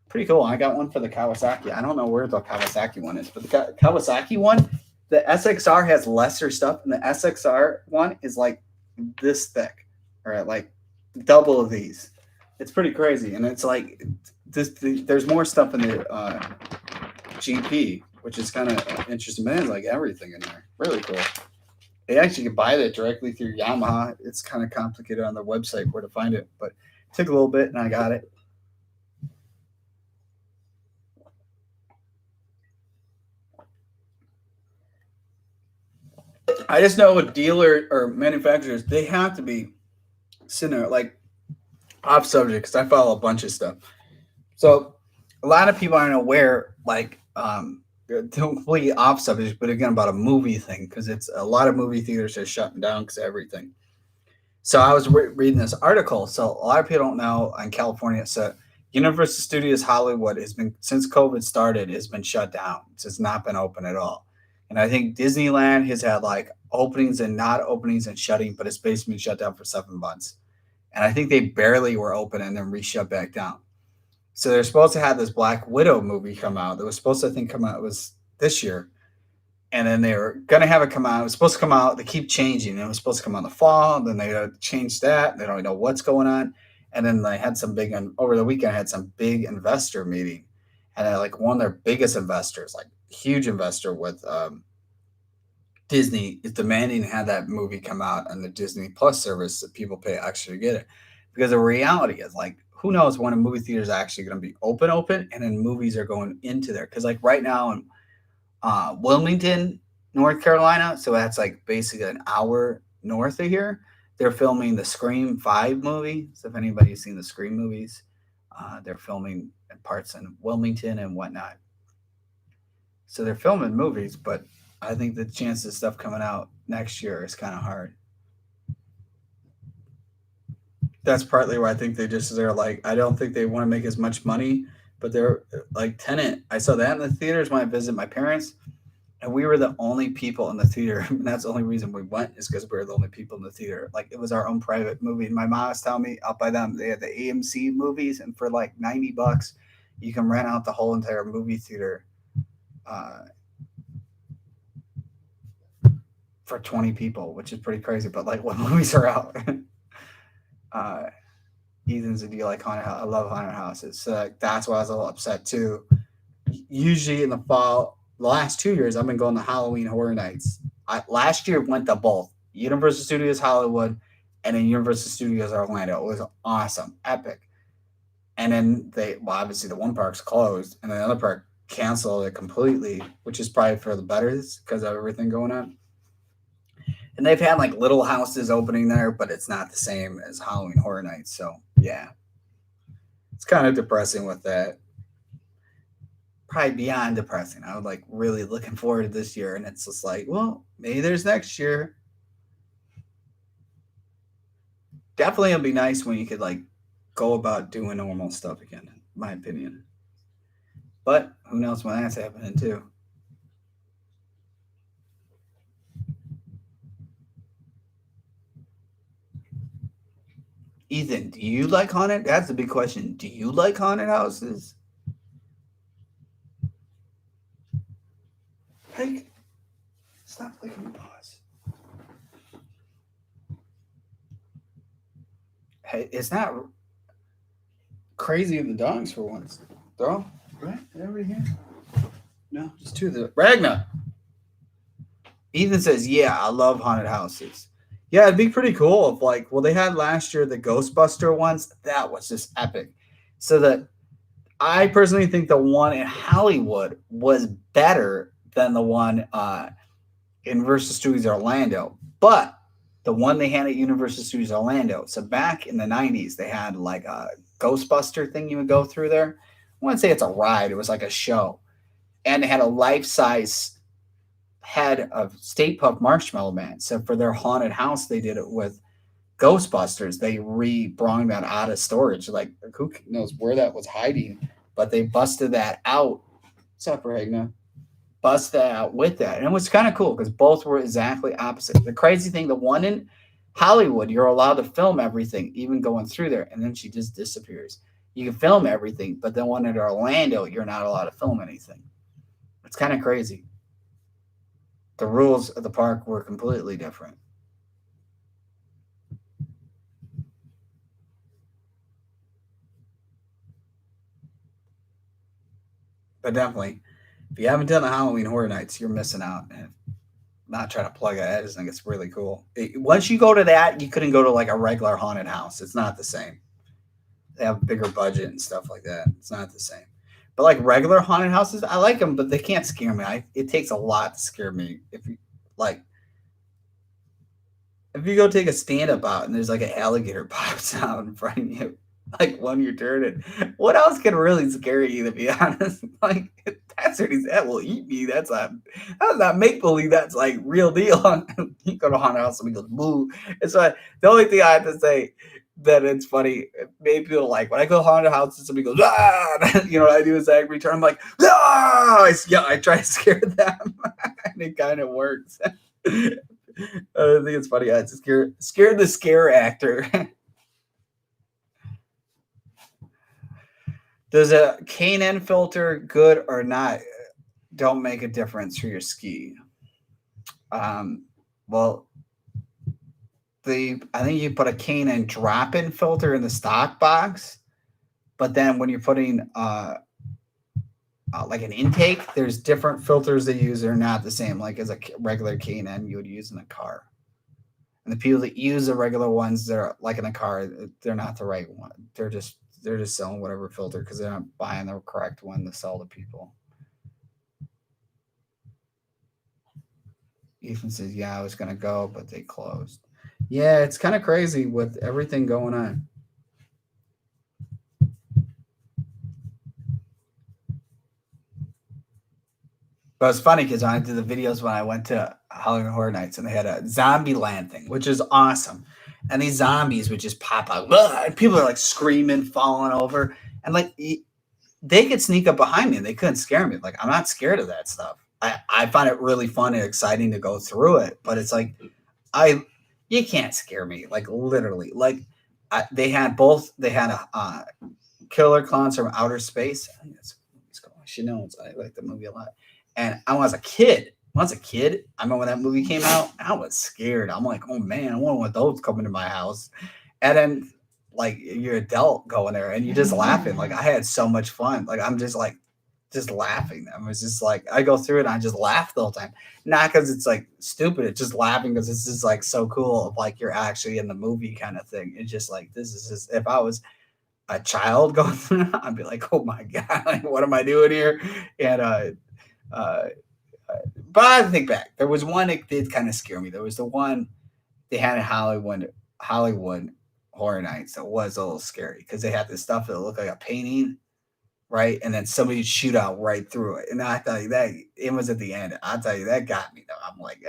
Pretty cool. I got one for the Kawasaki. I don't know where the Kawasaki one is, but the Kawasaki one, the SXR has lesser stuff, and the SXR one is like this thick, or like double of these. It's pretty crazy, and it's like there's more stuff in the GP, which is kind of interesting. Man, like everything in there, really cool. They actually can buy that directly through Yamaha. It's kind of complicated on their website where to find it, but it took a little bit, and I got it. I just know with dealer or manufacturers, they have to be sitting there like off subject because I follow a bunch of stuff. So a lot of people aren't aware, like completely off subject, but again about a movie thing because it's a lot of movie theaters are shutting down because of everything. So I was reading this article. So a lot of people don't know in California, so Universal Studios Hollywood has been, since COVID started, has been shut down. It's not been open at all. And I think Disneyland has had like openings and not openings and shutting, but it's basically been shut down for 7 months. And I think they barely were open and then re-shut back down. So they're supposed to have this Black Widow movie come out. That was supposed to, I think, come out, it was this year. And then they were going to have it come out. It was supposed to come out. They keep changing. It was supposed to come out in the fall. Then they changed that. They don't know what's going on. And then they had some big, over the weekend, I had some big investor meeting. And then like one of their biggest investors, like huge investor with Disney, is demanding to have that movie come out on the Disney Plus service that people pay extra to get it. Because the reality is like, who knows when a movie theater is actually going to be open, and then movies are going into there. Because like right now in Wilmington, North Carolina, so that's like basically an hour north of here, they're filming the Scream 5 movie. So if anybody's seen the Scream movies, they're filming parts in Wilmington and whatnot. So they're filming movies, but I think the chance of stuff coming out next year is kind of hard. That's partly why I think they're like, I don't think they want to make as much money, but they're like Tenet. I saw that in the theaters when I visited my parents, and we were the only people in the theater. And that's the only reason we went, is because we were the only people in the theater. Like it was our own private movie. And my mom was telling me out by them, they had the AMC movies, and for like $90, you can rent out the whole entire movie theater for 20 people, which is pretty crazy. But like when movies are out. Ethan said, "Do you like haunted house?" I love haunted houses. So that's why I was a little upset too. Usually in the fall, the last 2 years, I've been going to Halloween Horror Nights. Last year went to both Universal Studios Hollywood and then Universal Studios Orlando. It was awesome, epic. And then obviously the one park's closed, and the other park canceled it completely, which is probably for the better because of everything going on. And they've had like little houses opening there, but it's not the same as Halloween Horror Nights. So yeah, it's kind of depressing with that. Probably beyond depressing. I was like really looking forward to this year, and it's just like, well, maybe there's next year. Definitely, it'll be nice when you could like go about doing normal stuff again, in my opinion. But who knows when that's happening too. Ethan, do you like haunted? That's the big question. Do you like haunted houses? Hey, stop clicking pause. Hey, it's not crazy in the dogs for once. Throw, right? Everybody here? No, just two of the Ragna. Ethan says, "Yeah, I love haunted houses." Yeah, it'd be pretty cool if like, well, they had last year the Ghostbuster ones. That was just epic. So that I personally think the one in Hollywood was better than the one in Universal Studios Orlando. But the one they had at Universal Studios Orlando. So back in the 90s, they had like a Ghostbuster thing you would go through there. I wouldn't say it's a ride. It was like a show. And they had a life-size head of Stay Puft Marshmallow Man. So for their haunted house, they did it with Ghostbusters. They re-brung that out of storage. Like, who knows where that was hiding? But they busted that out. What's up, Ragna? Bust that out with that. And it was kind of cool because both were exactly opposite. The crazy thing, the one in Hollywood, you're allowed to film everything, even going through there, and then she just disappears. You can film everything, but the one in Orlando, you're not allowed to film anything. It's kind of crazy. The rules of the park were completely different. But definitely, if you haven't done the Halloween Horror Nights, you're missing out. And not trying to plug it. I just think it's really cool. Once you go to that, you couldn't go to like a regular haunted house. It's not the same. They have a bigger budget and stuff like that. It's not the same. But like regular haunted houses, I like them, but they can't scare me. It takes a lot to scare me. If you like, if you go take a stand up out and there's like an alligator pops out in front of you, like when you're turning, what else can really scare you? To be honest, like that's what he's at. Will eat me. That's not make believe. That's like real deal. You go to haunted house and he goes boo. It's like the only thing I have to say that it's funny. Maybe people like when I go to haunted house and somebody goes ah, you know what I do is I return. I'm like ah, I try to scare them, and it kind of works. I think it's funny. I just scared the scare actor. Does a K&N filter, good or not, don't make a difference for your ski? Well, I think you put a K&N drop-in filter in the stock box, but then when you're putting like an intake, there's different filters they use that are not the same, like as a regular K&N you would use in a car. And the people that use the regular ones, they're like in a car, they're not the right one. They're just selling whatever filter because they're not buying the correct one to sell to people. Ethan says, "Yeah, I was gonna go, but they closed." Yeah, it's kind of crazy with everything going on. But it's funny because I did the videos when I went to Halloween Horror Nights and they had a zombie land thing, which is awesome. And these zombies would just pop out. And people are like screaming, falling over. And like they could sneak up behind me and they couldn't scare me. Like I'm not scared of that stuff. I find it really fun and exciting to go through it. But it's like you can't scare me. Like literally. Like they had a Killer Clowns from Outer Space. I think that's what it's called. She knows I like the movie a lot. And when I was a kid, I remember when that movie came out, I was scared. I'm like, oh man, I wonder what those coming to my house. And then like you're adult going there and you're just laughing. Like I had so much fun. Like I'm just like just laughing. I was just like I go through it and I just laugh the whole time. Not because it's like stupid, it's just laughing because it's just like so cool of like you're actually in the movie kind of thing. It's just like this is just if I was a child going through it, I'd be like, oh my god, like what am I doing here? And uh but I think back, there was one that did kind of scare me. There was the one they had in Hollywood Horror Nights that was a little scary because they had this stuff that looked like a painting, right? And then somebody would shoot out right through it. And I tell you that it was at the end. I'll tell you that got me though. I'm like,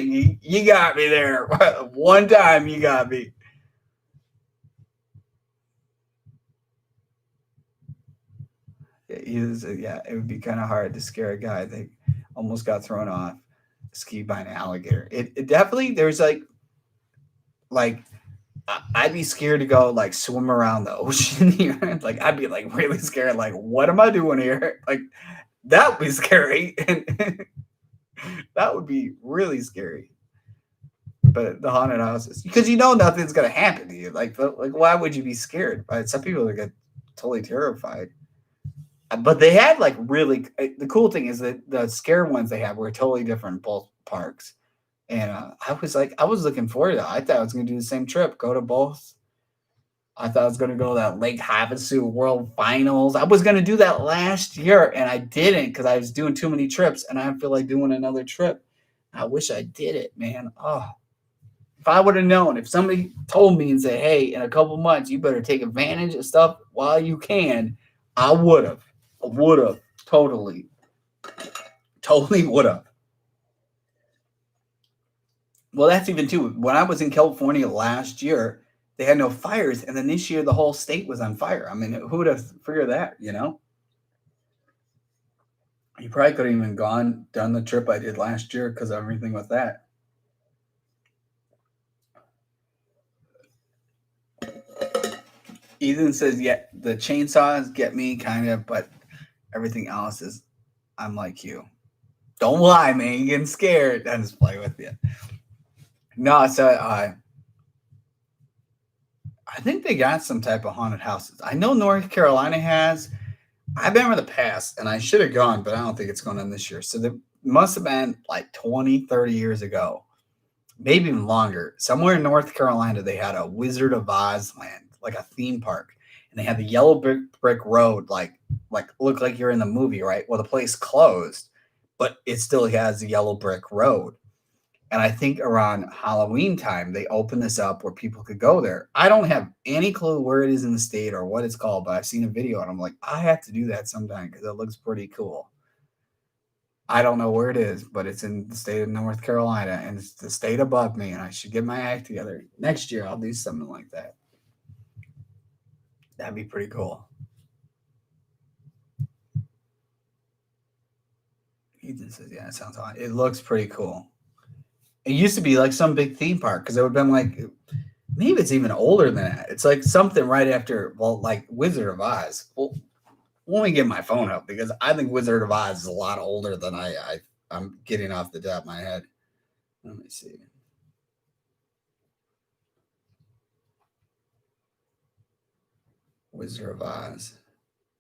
you got me there. One time you got me. Yeah, it would be kind of hard to scare a guy that almost got thrown off ski by an alligator. It definitely there's like I'd be scared to go like swim around the ocean here. Like I'd be like really scared. Like what am I doing here? Like that would be scary, and that would be really scary. But the haunted houses, because you know nothing's gonna happen to you. Like why would you be scared? Right? Some people get totally terrified. But they had like really the cool thing is that the scare ones they had were totally different in both parks. And I was looking forward to that. I thought I was going to do the same trip, go to both. I thought I was going to go to that Lake Havasu World Finals. I was going to do that last year, and I didn't because I was doing too many trips, and I feel like doing another trip. I wish I did it, man. Oh, if I would have known, if somebody told me and said, hey, in a couple months, you better take advantage of stuff while you can, I would have. I would have. Totally. Totally would have. Well, that's even too. When I was in California last year, they had no fires, and then this year the whole state was on fire. I mean, who would have figured that? You know, you probably could have even done the trip I did last year because of everything with that. Ethan says, "Yeah, the chainsaws get me kind of, but everything else is, I'm like you. Don't lie, man. You're getting scared. I just play with you. No, so I think they got some type of haunted houses. I know North Carolina has. I've been in the past, and I should have gone, but I don't think it's going on this year. So there must have been like 20, 30 years ago, maybe even longer. Somewhere in North Carolina, they had a Wizard of Oz land, like a theme park. And they had the yellow brick road, like look like you're in the movie, right? Well, the place closed, but it still has the yellow brick road. And I think around Halloween time, they opened this up where people could go there. I don't have any clue where it is in the state or what it's called, but I've seen a video and I'm like, I have to do that sometime because it looks pretty cool. I don't know where it is, but it's in the state of North Carolina and it's the state above me. And I should get my act together. Next year, I'll do something like that. That'd be pretty cool. Ethan says, yeah, it sounds hot. It looks pretty cool. It used to be like some big theme park because it would have been like, maybe it's even older than that. It's like something right after, well, like Wizard of Oz. Well, let me get my phone up because I think Wizard of Oz is a lot older than I'm getting off the top of my head. Let me see. Wizard of Oz.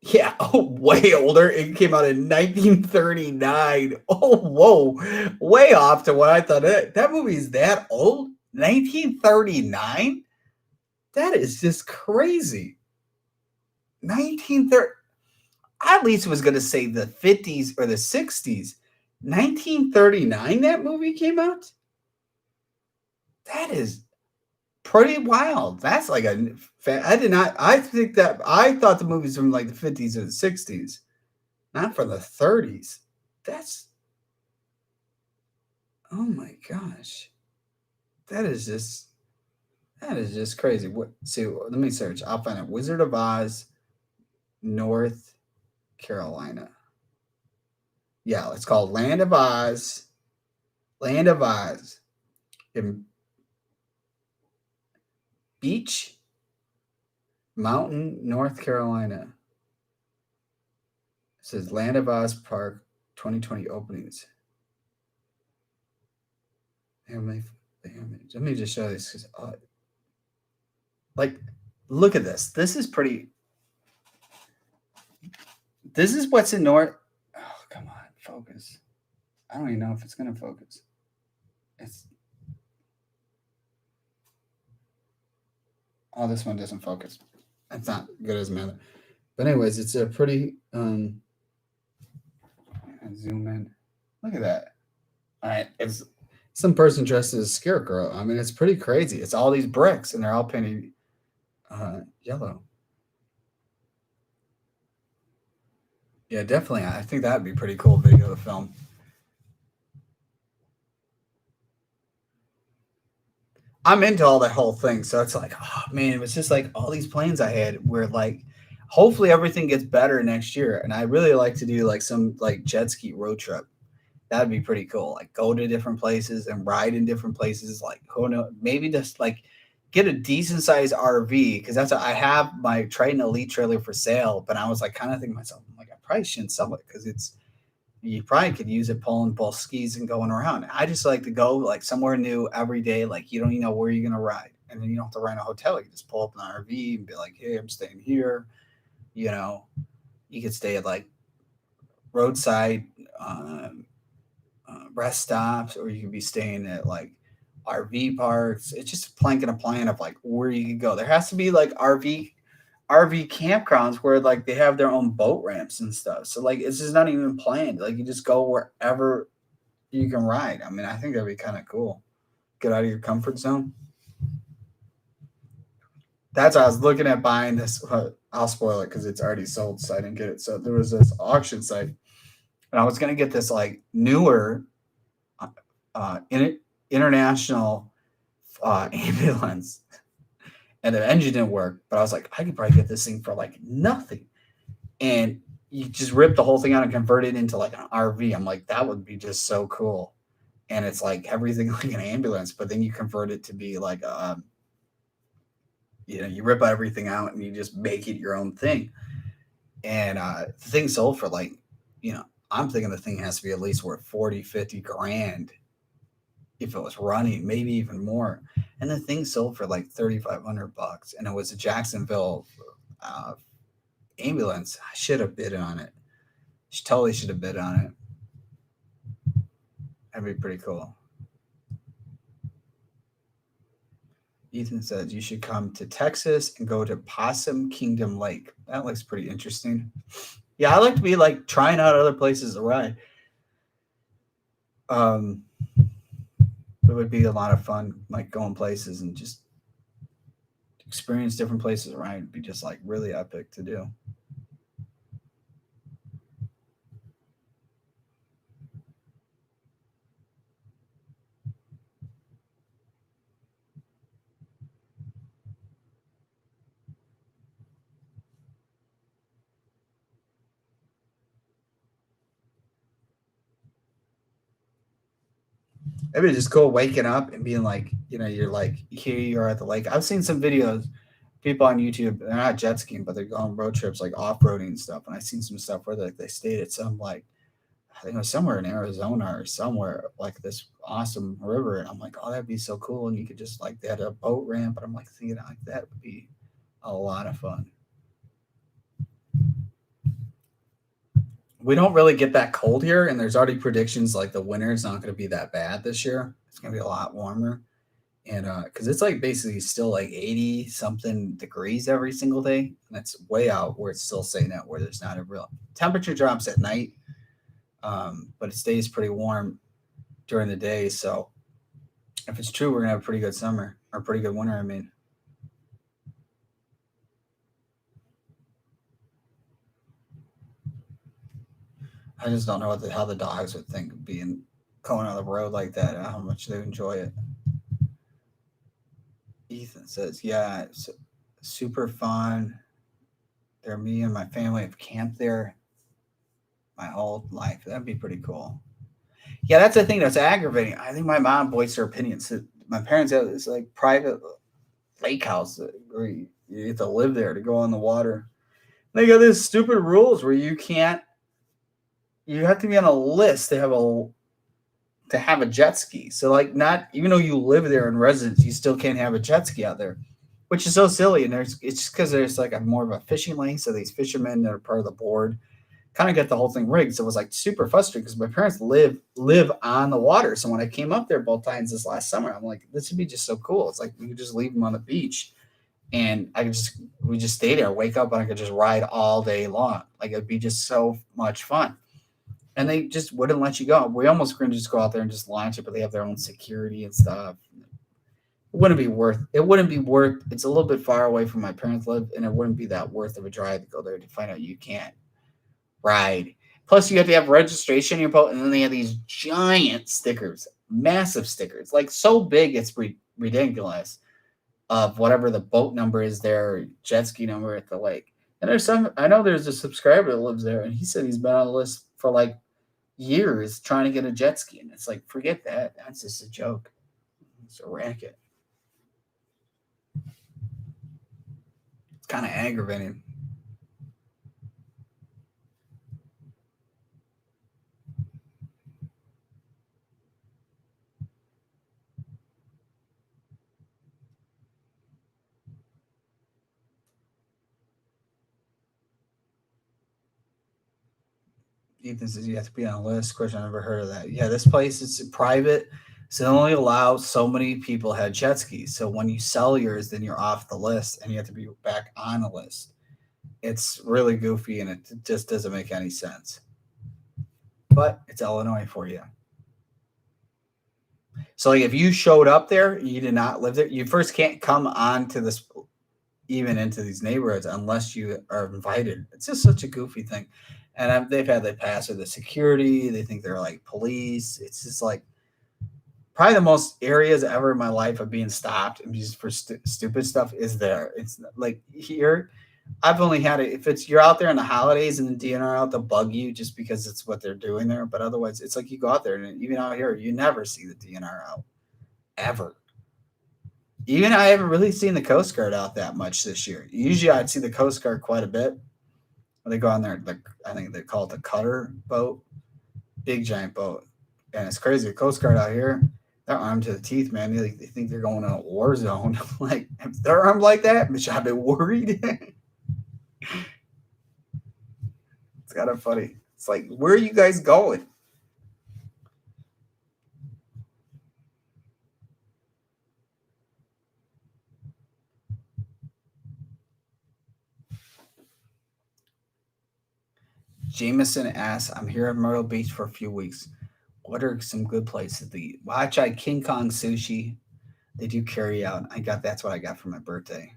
Yeah, way older. It came out in 1939. Oh, whoa. Way off to what I thought. That movie is that old? 1939? That is just crazy. 1930. I at least was going to say the 50s or the 60s. 1939 that movie came out? That is pretty wild. That's like I thought the movies from like the 50s or the 60s, not from the 30s. Oh my gosh. That is just crazy. Let me search. I'll find it. Wizard of Oz, North Carolina. Yeah, it's called Land of Oz. Land of Oz. In Beach Mountain, North Carolina. It says Land of Oz Park 2020 openings. Let me just show this. Like Look at this. This is pretty. This is what's in North. Oh, come on, focus. I don't even know if it's going to focus. It's. Oh, this one doesn't focus. It's not good as another. But anyways, it's a pretty. Zoom in. Look at that. All right, it's some person dressed as a scarecrow. I mean, it's pretty crazy. It's all these bricks, and they're all painted yellow. Yeah, definitely. I think that'd be a pretty cool video to film. I'm into all that whole thing, so it's like, oh man, it was just like all these plans I had where like, hopefully everything gets better next year, and I really like to do like some like jet ski road trip. That'd be pretty cool. Like go to different places and ride in different places. Like who knows, maybe just like get a decent sized RV because that's I have my Triton Elite trailer for sale, but I was like kind of thinking to myself, I'm like I probably shouldn't sell it because it's you probably could use it pulling both skis and going around. I just like to go like somewhere new every day. Like you don't even know where you're gonna ride, and then you don't have to rent a hotel. You just pull up an RV and be like, hey, I'm staying here. You know, you could stay at like roadside rest stops, or you could be staying at like RV parks. It's just planking a plan of like where you could go. There has to be like RV campgrounds where like they have their own boat ramps and stuff. So like it's just not even planned. Like you just go wherever you can ride. I mean, I think that'd be kind of cool. Get out of your comfort zone. That's why I was looking at buying this. I'll spoil it because it's already sold, so I didn't get it. So there was this auction site, and I was gonna get this like newer international ambulance. And the engine didn't work, but I was like, I could probably get this thing for like nothing. And you just rip the whole thing out and convert it into like an RV. I'm like, that would be just so cool. And it's like everything like an ambulance, but then you convert it to be like, you rip everything out and you just make it your own thing. And the thing sold for like, I'm thinking the thing has to be at least worth 40, 50 grand if it was running, maybe even more. And the thing sold for like $3,500, and it was a Jacksonville ambulance. I should have bid on it. Totally should have bid on it. That'd be pretty cool. Ethan says you should come to Texas and go to Possum Kingdom Lake. That looks pretty interesting. Yeah, I like to be like trying out other places to ride. It would be a lot of fun, like going places and just experience different places around. It'd be just like really epic to do. It'd be just cool waking up and being like, you're like, here you are at the lake. I've seen some videos, people on YouTube, they're not jet skiing, but they're going road trips, like off-roading and stuff. And I've seen some stuff where they stayed at some, like, I think it was somewhere in Arizona or somewhere, like this awesome river. And I'm like, oh, that'd be so cool. And you could just, like, they had a boat ramp. And I'm like, thinking, like, that would be a lot of fun. We don't really get that cold here, and there's already predictions like the winter is not going to be that bad this year. It's going to be a lot warmer, and because it's like basically still like 80 something degrees every single day, and that's way out where it's still saying that where there's not a real temperature drops at night, but it stays pretty warm during the day. So if it's true, we're gonna have a pretty good summer or pretty good winter. I mean. I just don't know how the dogs would think of being going on the road like that, how much they enjoy it. Ethan says, yeah, it's super fun. There, me and my family have camped there my whole life. That'd be pretty cool. Yeah, that's the thing that's aggravating. I think my mom voiced her opinions. My parents have this like private lake house where you have to live there to go on the water. They got these stupid rules where you have to be on a list to have a jet ski. So like not even though you live there in residence, you still can't have a jet ski out there. which is so silly. And it's just because there's like a more of a fishing lane, so these fishermen that are part of the board kind of get the whole thing rigged. So it was like super frustrating because my parents live on the water. So when I came up there both times this last summer, I'm like, this would be just so cool. It's like we could just leave them on the beach, and we just stay there, wake up, and I could just ride all day long. Like it'd be just so much fun. And they just wouldn't let you go. We almost going to just go out there and just launch it, but they have their own security and stuff. It wouldn't be worth. It wouldn't be worth. It's a little bit far away from my parents live, and it wouldn't be that worth of a drive to go there to find out you can't ride. Plus, you have to have registration in your boat, and then they have these giant stickers, massive stickers, like so big it's ridiculous. Of whatever the boat number is, their jet ski number at the lake. And I know there's a subscriber that lives there, and he said he's been on the list for like years trying to get a jet ski, and it's like, forget that. That's just a joke. It's a racket. It's kind of aggravating. Ethan says you have to be on a list. Of course, I never heard of that. Yeah, this place is private, so they only allow so many people had jet skis. So when you sell yours, then you're off the list, and you have to be back on the list. It's really goofy, and it just doesn't make any sense. But it's Illinois for you. So, like, if you showed up there, you did not live there. You first can't come on to this, even into these neighborhoods, unless you are invited. It's just such a goofy thing. And they've had the pass or the security. They think they're like police. It's just like probably the most areas ever in my life of being stopped and just for stupid stuff is there. It's like here, I've only had it if it's you're out there in the holidays and the DNR out to bug you just because it's what they're doing there. But otherwise, it's like you go out there and even out here, you never see the DNR out ever. Even I haven't really seen the Coast Guard out that much this year. Usually, I'd see the Coast Guard quite a bit. They go on there, I think they call it the cutter boat, big giant boat, and it's crazy. The Coast Guard out here, they're armed to the teeth, man. They think they're going in a war zone. Like if they're armed like that, bitch, I've been worried. It's kind of funny. It's like, where are you guys going? Jameson asks, I'm here at Myrtle Beach for a few weeks. What are some good places to eat? Well, I tried King Kong sushi. They do carry out. That's what I got for my birthday.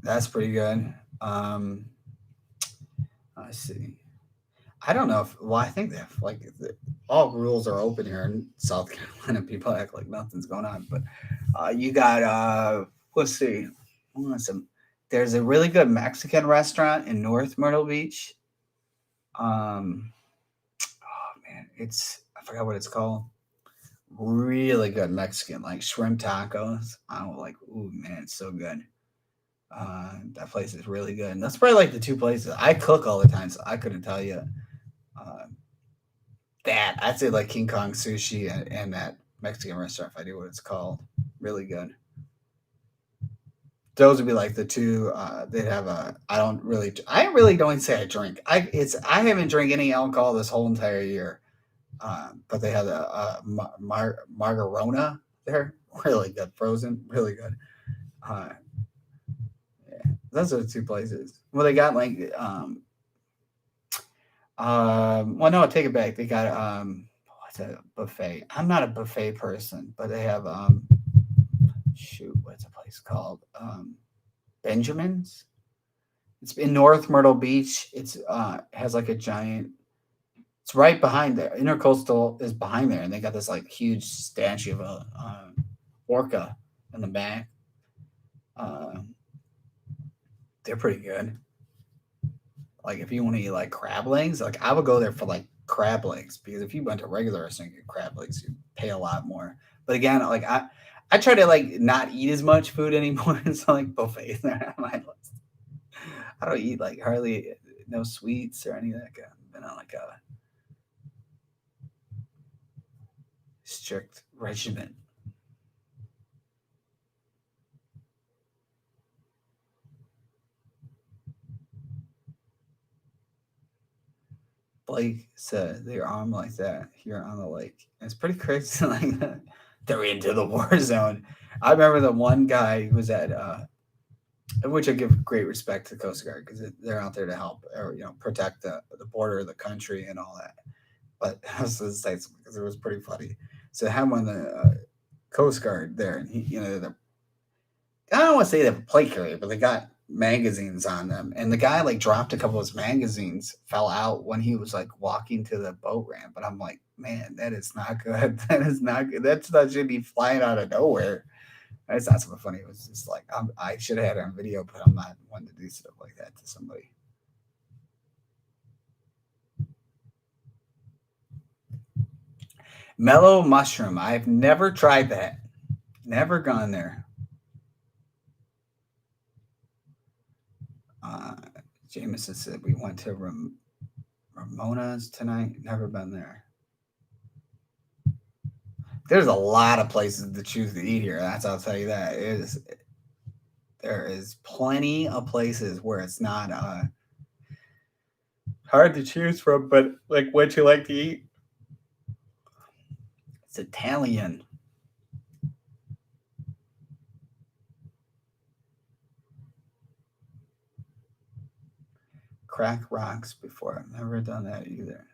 That's pretty good. Let's see. I don't know if. Well, I think that like all rules are open here in South Carolina. People act like nothing's going on, but you got. Let's see. There's a really good Mexican restaurant in North Myrtle Beach. Oh man, I forgot what it's called. Really good Mexican, like shrimp tacos. I'm like, ooh man, it's so good. That place is really good. And that's probably like the two places I cook all the time, so I couldn't tell you that. I'd say like King Kong sushi and that Mexican restaurant, if I knew what it's called. Really good. Those would be like the two. They'd have a. I really don't say I drink. I haven't drank any alcohol this whole entire year. But they had a margarona there, really good, frozen, really good. Yeah, those are the two places. Well, they got like well, no, I take it back. They got what's that buffet? I'm not a buffet person, but they have shoot, what's the place called? Benjamin's. It's in North Myrtle Beach. It's has like a giant. It's right behind there. Intercoastal is behind there, and they got this like huge statue of a orca in the back. They're pretty good. Like if you want to eat like crab legs, like I would go there for like crab legs because if you went to regular restaurant and get crab legs, you pay a lot more. But again, like I try to like not eat as much food anymore. So like buffets there on my list. I don't eat like hardly no sweets or any of that kind. Been on like a strict regimen. Blake said they're armed like that here on the lake. It's pretty crazy. Like that. They're into the war zone. I remember the one guy who was at, which I give great respect to the Coast Guard because they're out there to help or protect the border of the country and all that. But I was going to say because it was pretty funny. So I had one of the Coast Guard there, and he, I don't want to say they have a plate carrier, but they got magazines on them. And the guy like dropped a couple of his magazines, fell out when he was like walking to the boat ramp. But I'm like, man, that is not good. That is not good. That's not should be flying out of nowhere. That's not something funny. It was just like I should have had it on video, but I'm not one to do stuff like that to somebody. Mellow mushroom. I've never tried that. Never gone there. Jameson said we went to Ramona's tonight. Never been there. There's a lot of places to choose to eat here. I'll tell you that. There is plenty of places where it's not hard to choose from, but like what you like to eat. It's Italian. Crack rocks before. I've never done that either.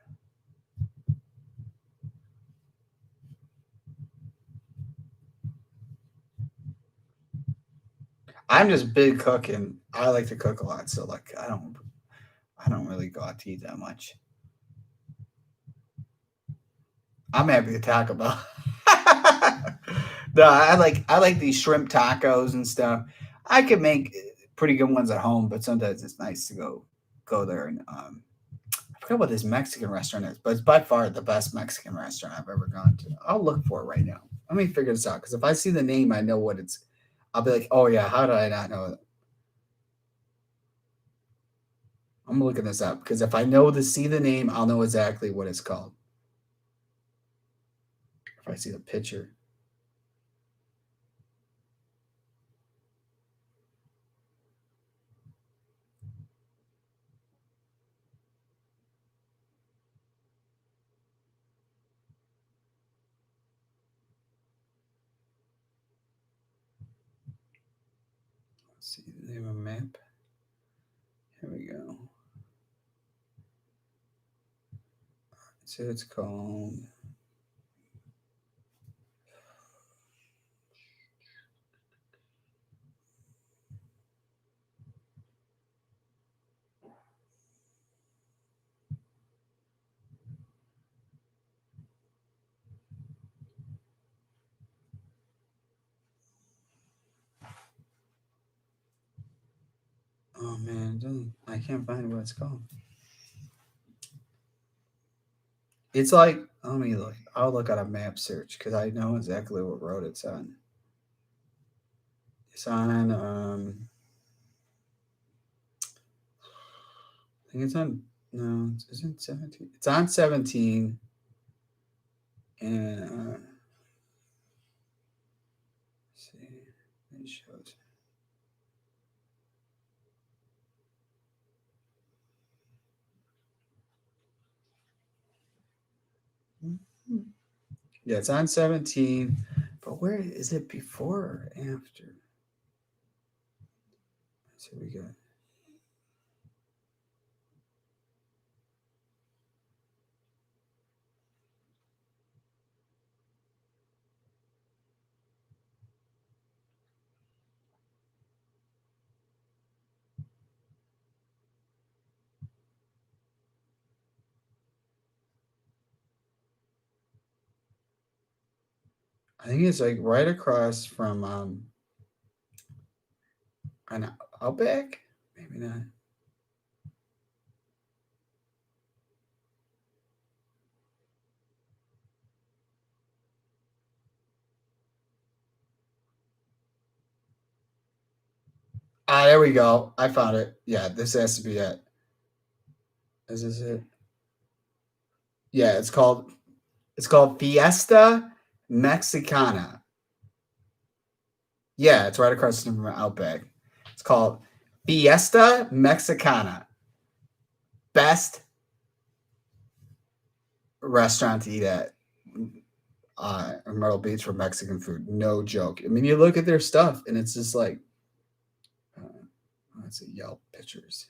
I'm just big cooking. I like to cook a lot, so like I don't really go out to eat that much. I'm happy to talk about. No, I like these shrimp tacos and stuff. I could make pretty good ones at home, but sometimes it's nice to go there and I forgot what this Mexican restaurant is, but it's by far the best Mexican restaurant I've ever gone to. I'll look for it right now. Let me figure this out because if I see the name, I know what it's. I'll be like, oh yeah, how did I not know that? I'm looking this up because if I see the name, I'll know exactly what it's called. If I see the picture. Let's see the name of a map. Here we go. So it's called. Oh man, I can't find what it's called. It's like, let me look. I'll look at a map search because I know exactly what road it's on. It's on I think it's on it isn't 17. It's on 17. And let's see, it shows. Yeah, it's on 17, but where is it before or after? So we got. I think it's like right across from an Outback, maybe not. Ah, there we go. I found it. Yeah, this has to be it. Is this it? Yeah, it's called Fiesta Mexicana. Yeah, it's right across from Outback. It's called Fiesta Mexicana. Best restaurant to eat at in Myrtle Beach for Mexican food. No joke. I mean, you look at their stuff and it's just like, let's see, Yelp pictures.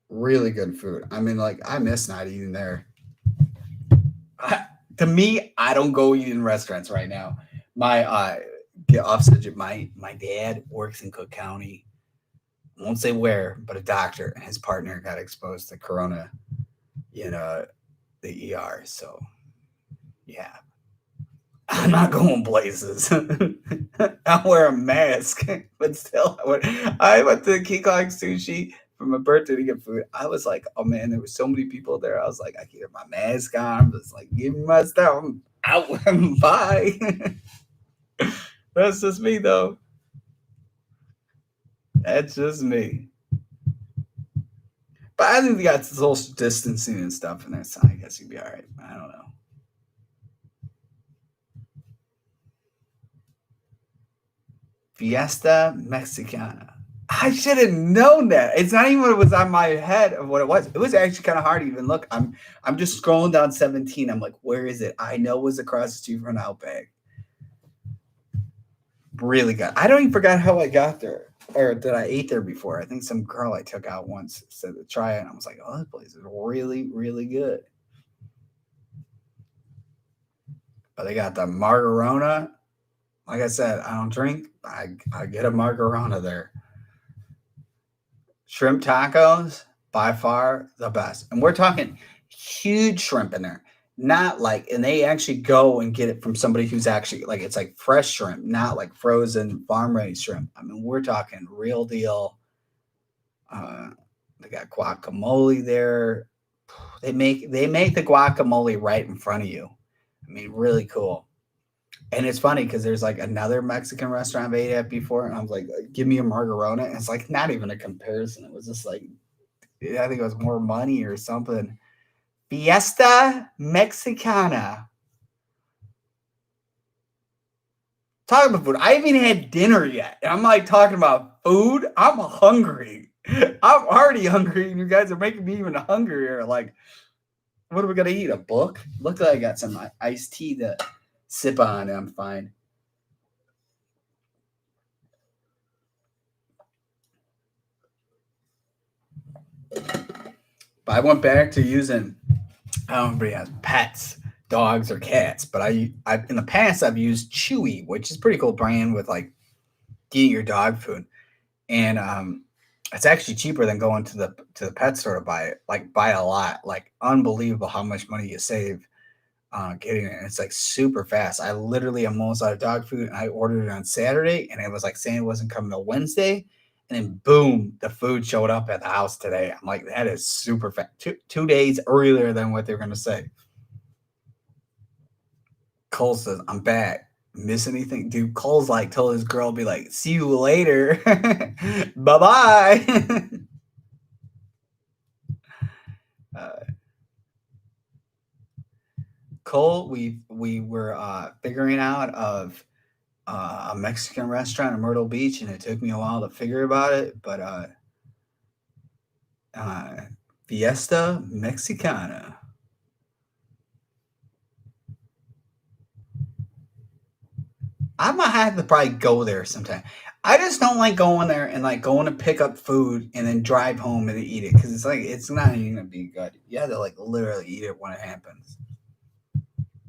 Really good food. I mean, like, I miss not eating there. To me, I don't go eat in restaurants right now. My get off subject. My dad works in Cook County. Won't say where, but a doctor, and his partner got exposed to corona in the ER. So yeah, I'm not going places. I wear a mask, but still, I went to King Kong Sushi for my birthday to get food. I was like, oh man, there were so many people there. I was like, I keep my mask on. I'm just like, give me my stuff. I'm out. Bye. That's just me, though. That's just me. But I think they got social distancing and stuff in there, so I guess you'd be all right. I don't know. Fiesta Mexicana. I should have known that. It's not even what was on my head of what it was. It was actually kind of hard to even look. I'm just scrolling down 17. I'm like, where is it? I know it was across the street from Outback. Really good. I don't even forgot how I got there or that I ate there before. I think some girl I took out once said to try it, and I was like, oh, this place is really, really good. But they got the margarona. Like I said, I don't drink. I get a margarona there. Shrimp tacos, by far the best. And we're talking huge shrimp in there. Not like, and they actually go and get it from somebody who's actually like, it's like fresh shrimp, not like frozen farm raised shrimp. I mean, we're talking real deal. They got guacamole there. They make the guacamole right in front of you. I mean, really cool. And it's funny because there's like another Mexican restaurant I've ate at before, and I was like, give me a margarona. And it's like not even a comparison. It was just like, I think it was more money or something. Fiesta Mexicana. Talking about food. I haven't even had dinner yet. And I'm like talking about food. I'm hungry. I'm already hungry, and you guys are making me even hungrier. Like, what are we gonna eat? A book? Look like I got some iced tea to sip on, and I'm fine. But I went back to using, I don't know if anybody has pets, dogs or cats, but I in the past I've used Chewy, which is a pretty cool brand with like eating your dog food. And it's actually cheaper than going to the pet store to buy it. Like buy a lot. Like unbelievable how much money you save getting it. And it's like super fast. I literally am almost out of dog food, and I ordered it on Saturday, and it was like saying it wasn't coming till Wednesday. And then boom, the food showed up at the house today. I'm like, that is super fast. Two days earlier than what they're gonna say. Cole says, I'm back. Miss anything? Dude, Cole's like told his girl, be like, see you later. Bye-bye. Cole, we were figuring out of a Mexican restaurant in Myrtle Beach, and it took me a while to figure about it, but Fiesta Mexicana. I might have to probably go there sometime. I just don't like going there and like going to pick up food and then drive home and eat it, because it's like it's not even gonna be good. You have to like literally eat it when it happens.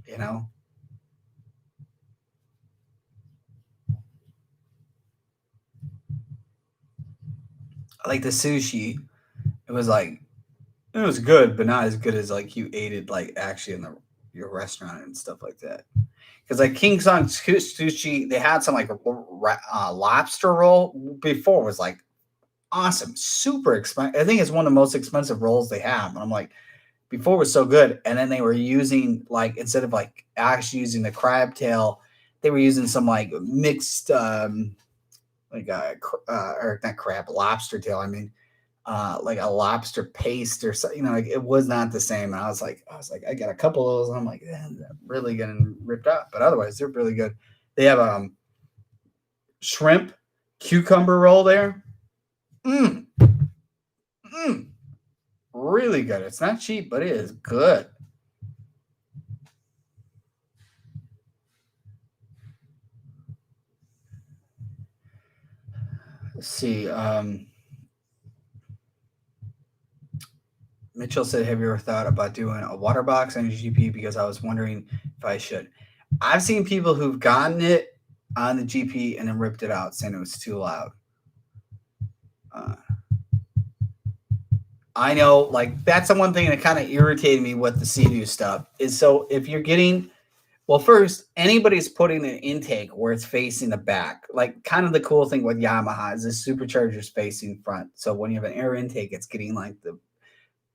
You know? Like the sushi, it was good, but not as good as like you ate it like actually in your restaurant and stuff like that. Because like King Kong Sushi, they had some like lobster roll before, was like awesome, super expensive. I think it's one of the most expensive rolls they have. And I'm like, before it was so good, and then they were using like, instead of like actually using the crab tail, they were using some like mixed or not crab, lobster tail. I mean, like a lobster paste or something. You know, like it was not the same. And I was like, I got a couple of those. And I'm like, they're really getting ripped out. But otherwise, they're really good. They have shrimp cucumber roll there. Really good. It's not cheap, but it is good. Let's see. Mitchell said, have you ever thought about doing a water box on your GP? Because I was wondering if I should. I've seen people who've gotten it on the GP and then ripped it out, saying it was too loud. I know, like, that's the one thing that kind of irritated me with the Sea-Doo stuff is, so if you're getting, well, first, anybody's putting an intake where it's facing the back. Like, kind of the cool thing with Yamaha is the supercharger's facing front. So when you have an air intake, it's getting like the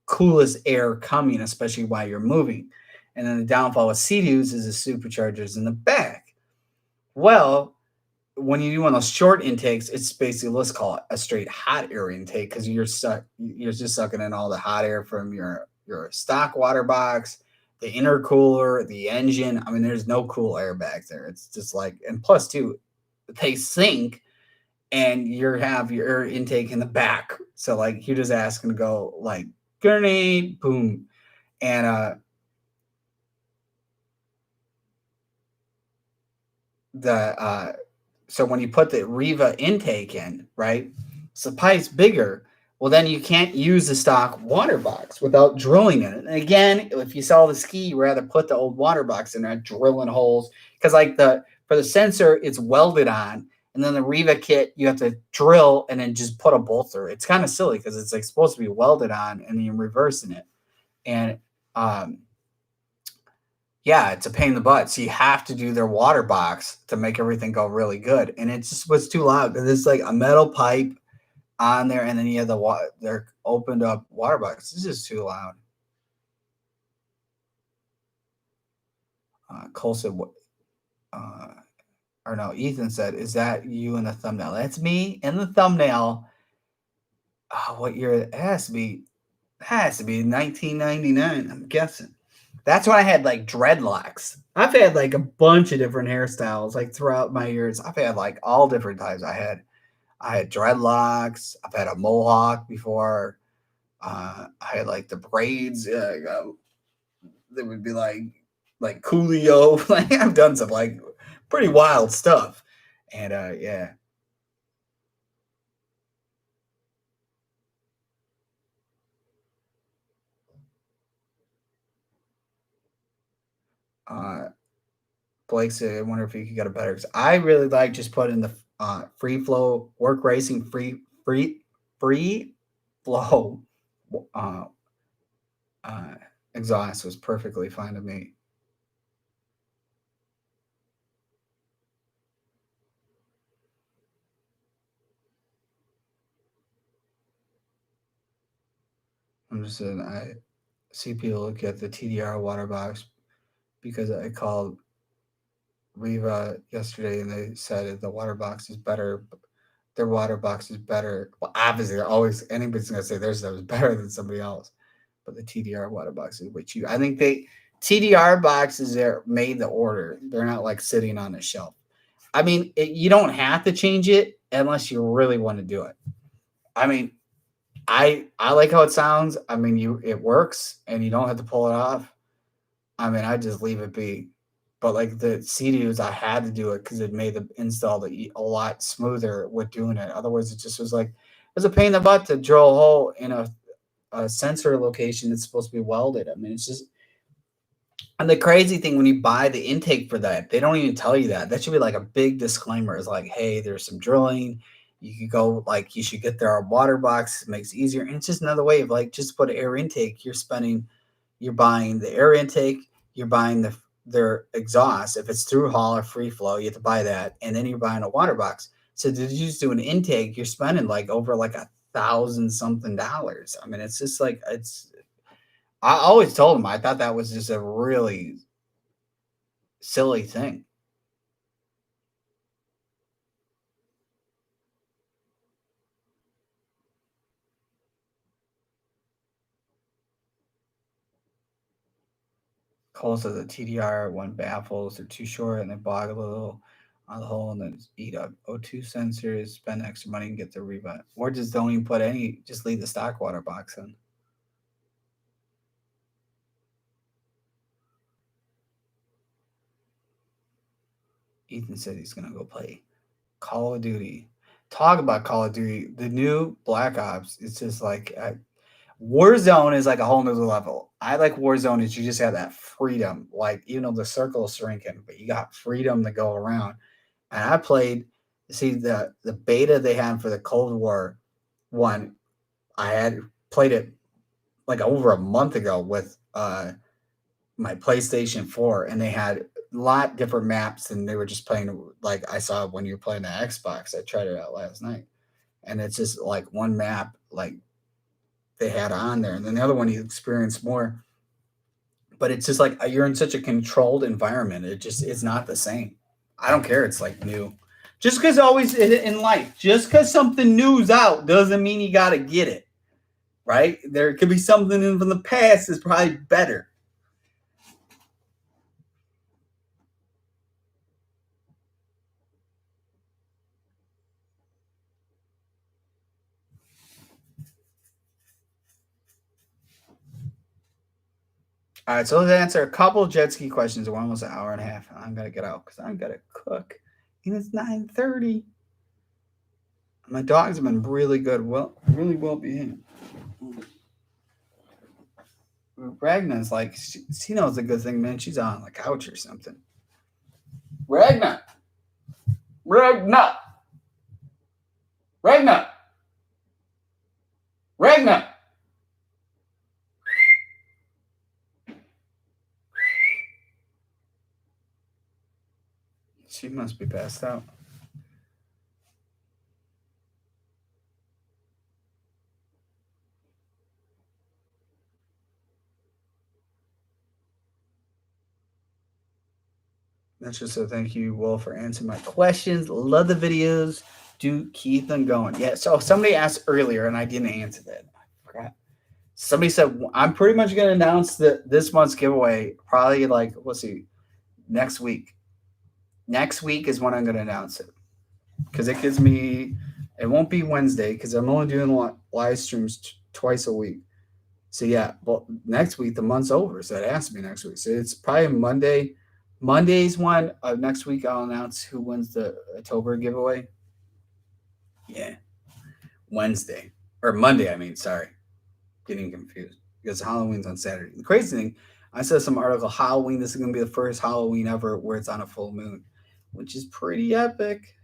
coolest air coming, especially while you're moving. And then the downfall with Sea-Doos is the superchargers in the back. Well, when you do one of those short intakes, it's basically, let's call it a straight hot air intake, because you're just sucking in all the hot air from your stock water box, the intercooler, the engine. I mean, there's no cool air back there. It's just like, and plus too, they sink and you have your air intake in the back. So like you're just asking to go like grenade, boom. And so when you put the Riva intake in, right, so the pipe's bigger. Well, then you can't use the stock water box without drilling in it. And again, if you saw the ski, you rather put the old water box in there, drilling holes, because like for the sensor, it's welded on, and then the Riva kit, you have to drill and then just put a bolt through. It's kind of silly because it's like supposed to be welded on, and then you're reversing it, and yeah, it's a pain in the butt. So you have to do their water box to make everything go really good. And it just was too loud because it's like a metal pipe on there, and then you have their opened up water box. This is too loud. Cole said, or no, Ethan said, is that you in the thumbnail? That's me in the thumbnail. What year? It has to be 1999, I'm guessing. That's when I had like dreadlocks. I've had like a bunch of different hairstyles like throughout my years. I've had like all different types. I had dreadlocks. I've had a mohawk before. I had like the braids. That would be like Coolio. Like I've done some like pretty wild stuff. And yeah. Blake said, I wonder if you could get a better. I really like just putting the free flow work racing free flow exhaust was perfectly fine to me. I'm just saying, I see people look at the TDR water box because I called Riva yesterday and they said the water box is better. Their water box is better. Well, obviously, always anybody's gonna say theirs is better than somebody else, but the TDR water box is what you. I think TDR boxes are made to order. They're not like sitting on a shelf. I mean, you don't have to change it unless you really want to do it. I mean, I like how it sounds. I mean, it works and you don't have to pull it off. I mean, I just leave it be. But like the Sea-Doos, I had to do it because it made the install a lot smoother with doing it. Otherwise, it just was like it was a pain in the butt to drill a hole in a sensor location that's supposed to be welded. I mean, it's just. And the crazy thing when you buy the intake for that, they don't even tell you that. That should be like a big disclaimer. It's like, hey, there's some drilling. You could go like you should get their water box. It makes it easier. And it's just another way of like just put air intake. You're buying the air intake, you're buying their exhaust. If it's through haul or free flow, you have to buy that. And then you're buying a water box. So to just do an intake, you're spending like over like $1,000 something. I mean, it's just like I always told him I thought that was just a really silly thing. Cole says the TDR one baffles, they're too short and they bog a little on the hole and then eat up O2 sensors, spend extra money and get the Riva. Or just don't even put any, just leave the stock water box in. Ethan said he's gonna go play Call of Duty. Talk about Call of Duty. The new Black Ops. It's just like Warzone is like a whole nother level. I like Warzone is you just have that freedom. Like even though the circle is shrinking, but you got freedom to go around. And I played. See the beta they had for the Cold War one. I had played it like over a month ago with my PlayStation 4, and they had a lot different maps than they were just playing. Like I saw when you were playing the Xbox, I tried it out last night, and it's just like one map like they had on there, and then the other one you experience more. But it's just like you're in such a controlled environment. It just it's not the same. I don't care. It's like new. Just because always in life, just because something new's out doesn't mean you got to get it. Right? There could be something from the past that's probably better. All right, so let's answer a couple of jet ski questions. We're almost an hour and a half. I'm gonna get out because I'm gonna cook, and it's 9:30. My dogs have been really good, really well behaved. Ragna's like she knows a good thing, man. She's on the couch or something. Ragna, Ragna, Ragna, Ragna. She must be passed out. That's just a thank you, Will, for answering my questions. Love the videos. Do keep them going. Yeah. So somebody asked earlier, and I didn't answer that. I forgot. Somebody said I'm pretty much going to announce this month's giveaway. Probably like let's see, next week. Next week is when I'm going to announce it because it gives me. It won't be Wednesday because I'm only doing live streams twice a week. So yeah, well, next week the month's over, so it has to be next week. So it's probably Monday. Monday's one. Next week I'll announce who wins the October giveaway. Yeah, Wednesday or Monday. I mean, sorry, getting confused because Halloween's on Saturday. The crazy thing, I saw some article Halloween. This is going to be the first Halloween ever where it's on a full moon, which is pretty epic.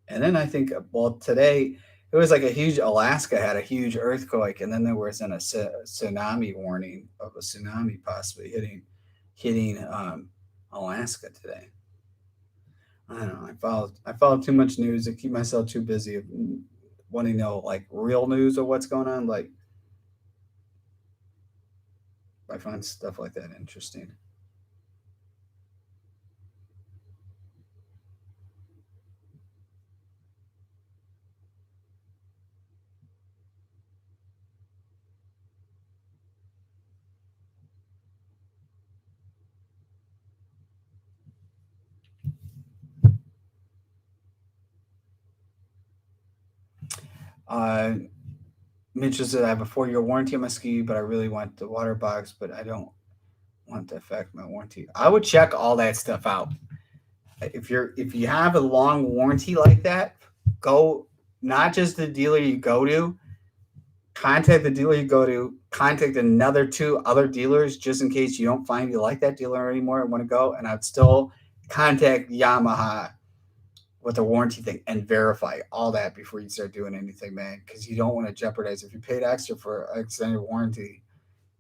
And then I think, well, today it was like a huge Alaska had a huge earthquake, and then there was a tsunami warning of a tsunami possibly hitting Alaska today. I don't know. I followed too much news to keep myself too busy of wanting to know like real news of what's going on. Like I find stuff like that interesting. Mitch said I have a 4-year warranty on my ski, but I really want the water box, but I don't want to affect my warranty. I would check all that stuff out. If you have a long warranty like that, go not just the dealer you go to, contact the dealer you go to, contact another 2 other dealers just in case you don't find you like that dealer anymore and want to go. And I'd still contact Yamaha with a warranty thing and verify all that before you start doing anything, man, because you don't want to jeopardize. If you paid extra for extended warranty,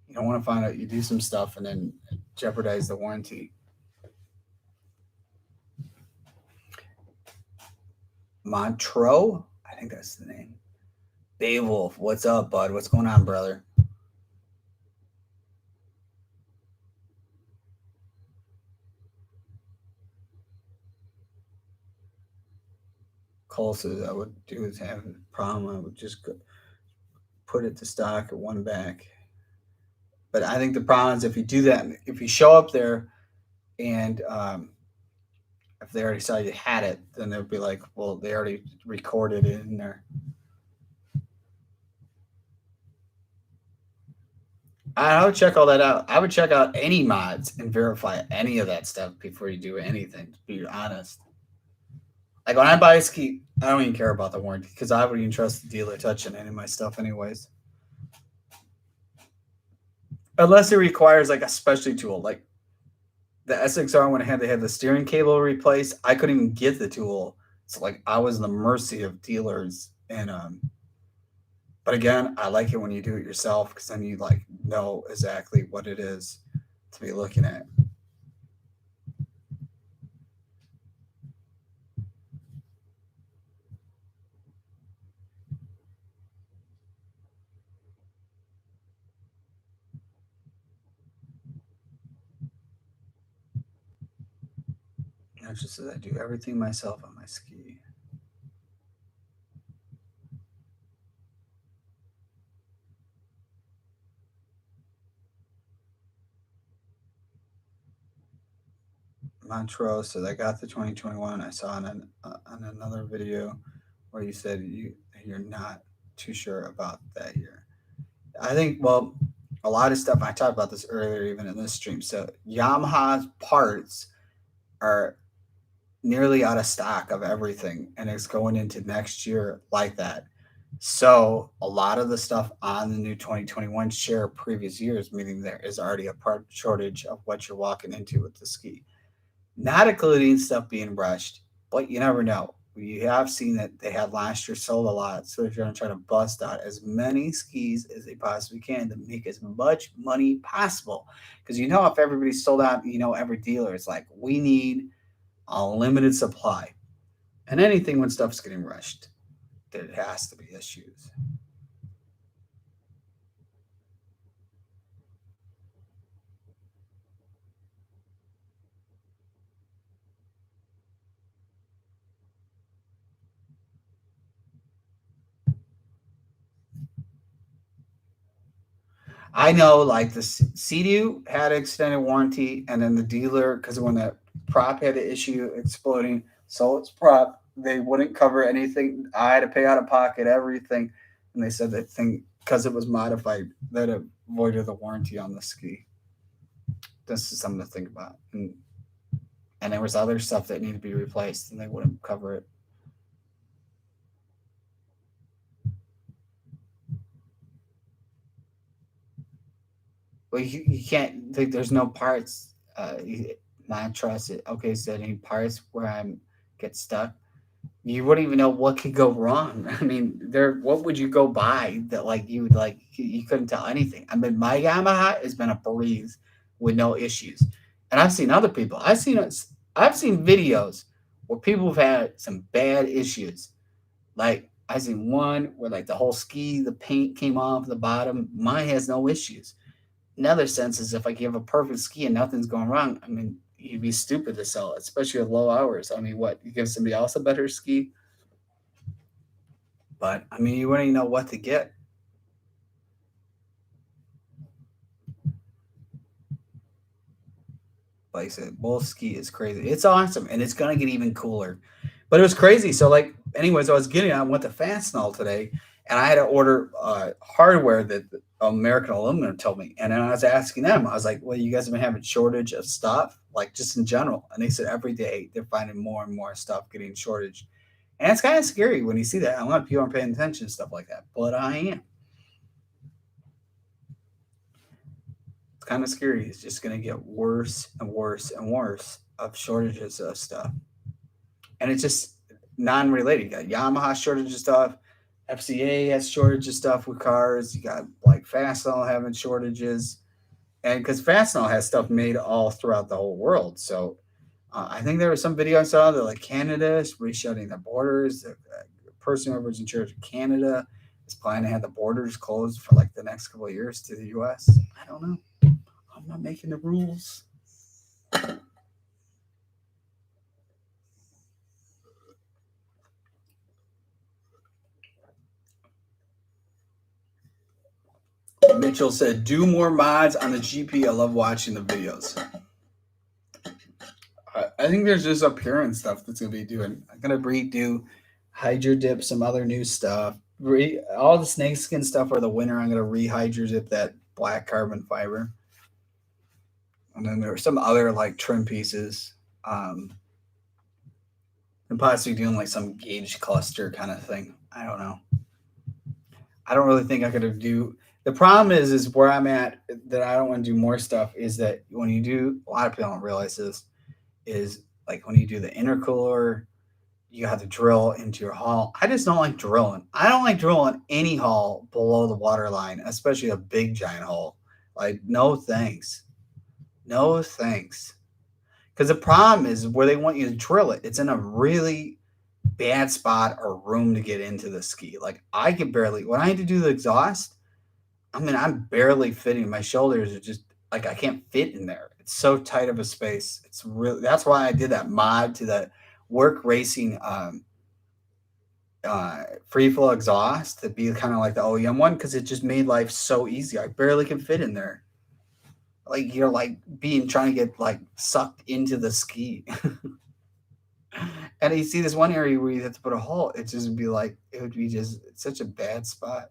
you don't want to find out you do some stuff and then jeopardize the warranty. Montreux, I think that's the name. Beowulf, what's up, bud? What's going on, brother? Cole says I would do is have a problem. I would just put it to stock at one back. But I think the problem is if you do that, if you show up there and if they already saw you had it, then they'll be like, well, they already recorded it in there. I would check all that out. I would check out any mods and verify any of that stuff before you do anything, to be honest. Like when I buy a ski, I don't even care about the warranty because I wouldn't even trust the dealer touching any of my stuff anyways. Unless it requires like a specialty tool. Like the SXR when I had to have the steering cable replaced, I couldn't even get the tool. So like I was in the mercy of dealers. And but again, I like it when you do it yourself because then you like know exactly what it is to be looking at. That's just that I do everything myself on my ski. Montrose says I got the 2021. I saw on another video where you said you're not too sure about that year. I think a lot of stuff I talked about this earlier even in this stream. So Yamaha's parts are nearly out of stock of everything and it's going into next year like that. So a lot of the stuff on the new 2021 share previous years, meaning there is already a part shortage of what you're walking into with the ski. Not including stuff being rushed, but you never know. We have seen that they had last year sold a lot, so they're going to try to bust out as many skis as they possibly can to make as much money possible. Because if everybody's sold out, every dealer is like, we need a limited supply. And anything when stuff's getting rushed, there has to be issues. I know, like the Sea-Doo had extended warranty, and then the dealer, because when that prop had an issue exploding, so its prop, they wouldn't cover anything. I had to pay out of pocket everything, and they said that thing because it was modified that it voided the warranty on the ski. This is something to think about, and there was other stuff that needed to be replaced, and they wouldn't cover it. Well, you can't. There's no parts. Not trusted. Okay, so any parts where I'm get stuck, you wouldn't even know what could go wrong. I mean, what would you go buy that like you would like you couldn't tell anything? I mean, my Yamaha has been a breeze with no issues, and I've seen other people. I've seen videos where people have had some bad issues. Like I seen one where like the whole ski, the paint came off the bottom. Mine has no issues. Another sense is if I give a perfect ski and nothing's going wrong, I mean, you'd be stupid to sell it, especially at low hours. I mean, what, you give somebody else a better ski? But I mean, you wouldn't even know what to get. Like I said, bull ski is crazy. It's awesome, and it's gonna get even cooler. But it was crazy. So, like, anyways, I went to Fastenal today, and I had to order hardware that American Aluminum told me. And then I was asking them, I was like, "Well, you guys have been having shortage of stuff, like just in general?" And they said every day they're finding more and more stuff getting shortage, and it's kind of scary when you see that. A lot of people aren't paying attention to stuff like that, but I am. It's kind of scary. It's just going to get worse and worse and worse of shortages of stuff. And it's just non-related. You got Yamaha shortage of stuff. FCA has shortage of stuff with cars. You got like Fastenal having shortages. And because Fastenal has stuff made all throughout the whole world. So I think there was some video I saw that like Canada is reshutting the borders. The person who was in charge of Canada is planning to have the borders closed for like the next couple of years to the US. I don't know. I'm not making the rules. Mitchell said, do more mods on the GP. I love watching the videos. I think there's just appearance stuff that's going to be doing. I'm going to redo Hydro Dip, some other new stuff. All the snakeskin stuff for the winter, I'm going to re-Hydro Dip that black carbon fiber. And then there are some other like trim pieces. And possibly doing like some gauge cluster kind of thing. I don't know. I don't really think I could do. The problem is where I'm at that I don't want to do more stuff is that when you do, a lot of people don't realize this, is like when you do the intercooler, you have to drill into your hull. I just don't like drilling. I don't like drilling any hull below the water line, especially a big giant hull. Like, no thanks. No thanks. Because the problem is where they want you to drill it, it's in a really bad spot or room to get into the ski. Like, I can barely, when I had to do the exhaust, I mean, I'm barely fitting. My shoulders are just like, I can't fit in there. It's so tight of a space. It's really, that's why I did that mod to the WORX Racing free flow exhaust to be kind of like the OEM one, because it just made life so easy. I barely can fit in there. Like, you're like trying to get like sucked into the ski. And you see this one area where you have to put a hole, it just would be like, it would be just such a bad spot.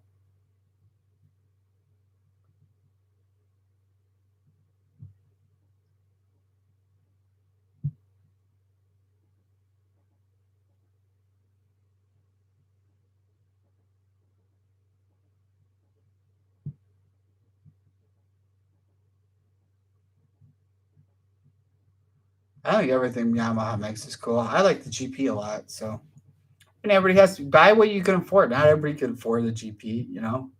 I think everything Yamaha makes is cool. I like the GP a lot, so. And everybody has to buy what you can afford. Not everybody can afford the GP, you know.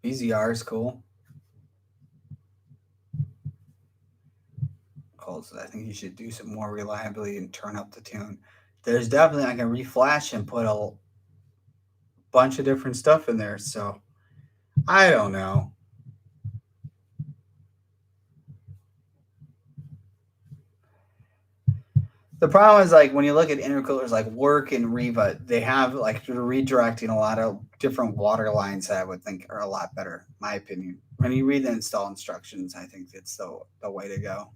BZR is cool. I think you should do some more reliability and turn up the tune. There's definitely, I can reflash and put a bunch of different stuff in there. So I don't know. The problem is, like, when you look at intercoolers like WORX and Riva, they have like, they're redirecting a lot of different water lines that I would think are a lot better, my opinion. When you read the install instructions, I think it's the way to go.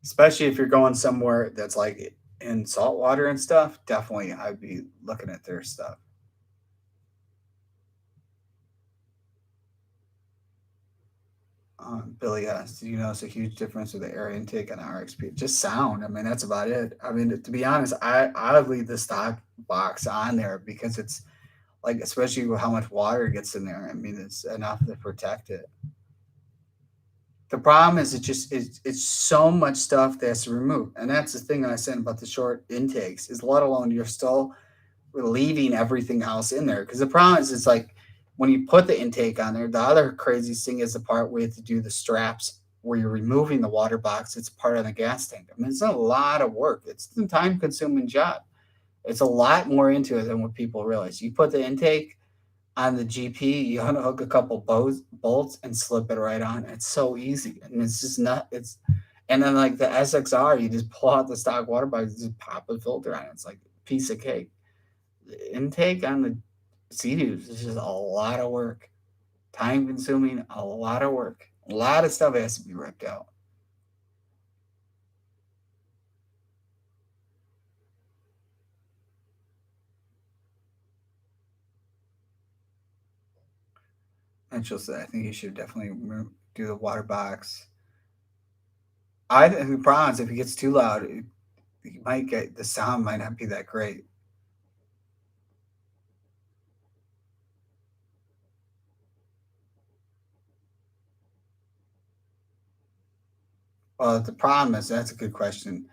Especially if you're going somewhere that's like in salt water and stuff, definitely I'd be looking at their stuff. Billy asked, do you notice a huge difference with the air intake and RXP? Just sound. I mean, that's about it. I mean, to be honest, I would leave the stock box on there because it's like, especially with how much water gets in there. I mean, it's enough to protect it. The problem is it's so much stuff that has to remove. And that's the thing I said about the short intakes, is let alone you're still leaving everything else in there. Because the problem is, it's like when you put the intake on there, the other crazy thing is the part where you have to do the straps where you're removing the water box. It's part of the gas tank. I mean, it's a lot of work. It's a time consuming job. It's a lot more into it than what people realize. You put the intake on the GP, you unhook a couple bolts and slip it right on. It's so easy. And it's just not, and then like the SXR, you just pull out the stock water box, just pop a filter on it. It's like a piece of cake. The intake on the Sea-Doos is just a lot of work. Time consuming, a lot of work. A lot of stuff has to be ripped out. And she'll say, I think you should definitely do the water box. I think the problem is if it gets too loud, you might get, the sound might not be that great. Well, the problem is, that's a good question.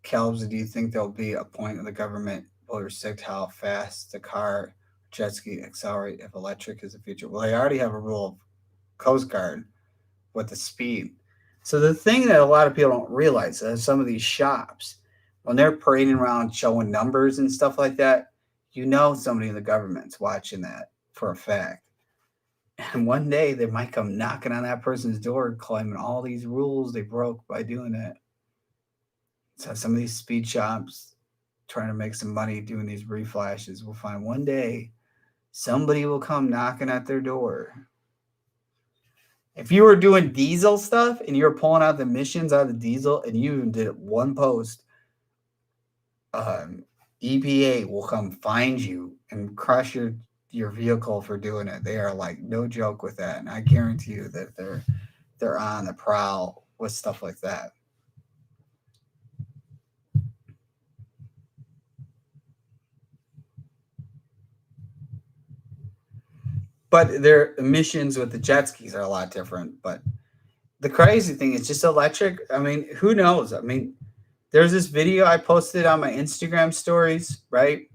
Kelbs, do you think there'll be a point in the government will restrict how fast the car jet ski accelerate if electric is a feature? Well, they already have a rule of Coast Guard with the speed. So the thing that a lot of people don't realize is some of these shops, when they're parading around showing numbers and stuff like that, you know somebody in the government's watching that for a fact. And one day they might come knocking on that person's door claiming all these rules they broke by doing it. So some of these speed shops, trying to make some money doing these reflashes. We'll find one day somebody will come knocking at their door. If you were doing diesel stuff and you were pulling out the emissions out of the diesel and you even did one post, EPA will come find you and crush your vehicle for doing it. They are like no joke with that, and I guarantee you that they're on the prowl with stuff like that. But their emissions with the jet skis are a lot different. But the crazy thing is just electric. I mean, who knows? I mean, there's this video I posted on my Instagram stories, right?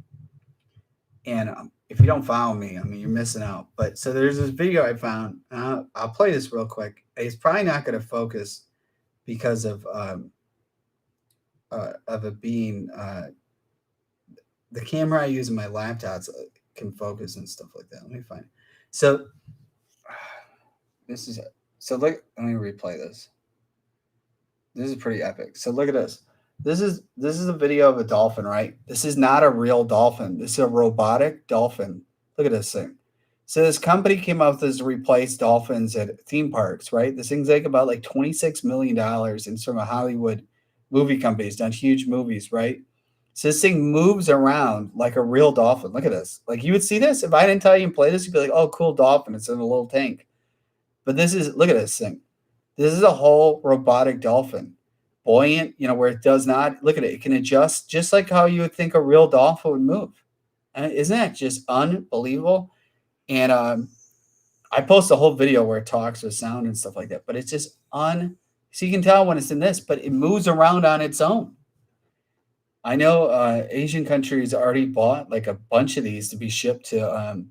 And if you don't follow me, I mean, you're missing out. But so there's this video I found. I'll play this real quick. It's probably not going to focus because of it being the camera I use in my laptops can focus and stuff like that. Let me find it. So this is so look. Let me replay this. This is pretty epic. So look at this. This is a video of a dolphin, right? This is not a real dolphin. This is a robotic dolphin. Look at this thing. So this company came up with this to replace dolphins at theme parks, right? This thing's like about like $26 million, and it's from a Hollywood movie company. It's done huge movies, right? So this thing moves around like a real dolphin. Look at this. Like you would see this. If I didn't tell you and play this, you'd be like, oh, cool dolphin. It's in a little tank. But this is, look at this thing. This is a whole robotic dolphin. Buoyant, where it does not, look at it. It can adjust just like how you would think a real dolphin would move. And isn't that just unbelievable? And I post a whole video where it talks with sound and stuff like that. But it's just so you can tell when it's in this, but it moves around on its own. I know Asian countries already bought like a bunch of these to be shipped to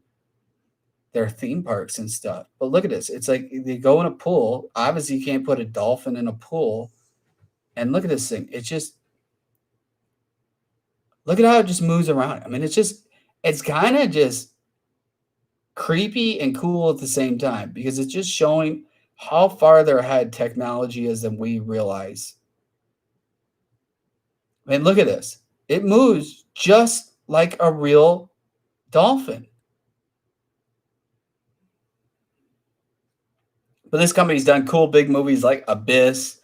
their theme parks and stuff. But look at this. It's like they go in a pool. Obviously, you can't put a dolphin in a pool. And look at this thing. It's just, look at how it just moves around. I mean, it's kind of just creepy and cool at the same time because it's just showing how farther ahead technology is than we realize. I mean, look at this. It moves just like a real dolphin. But this company's done cool big movies like Abyss,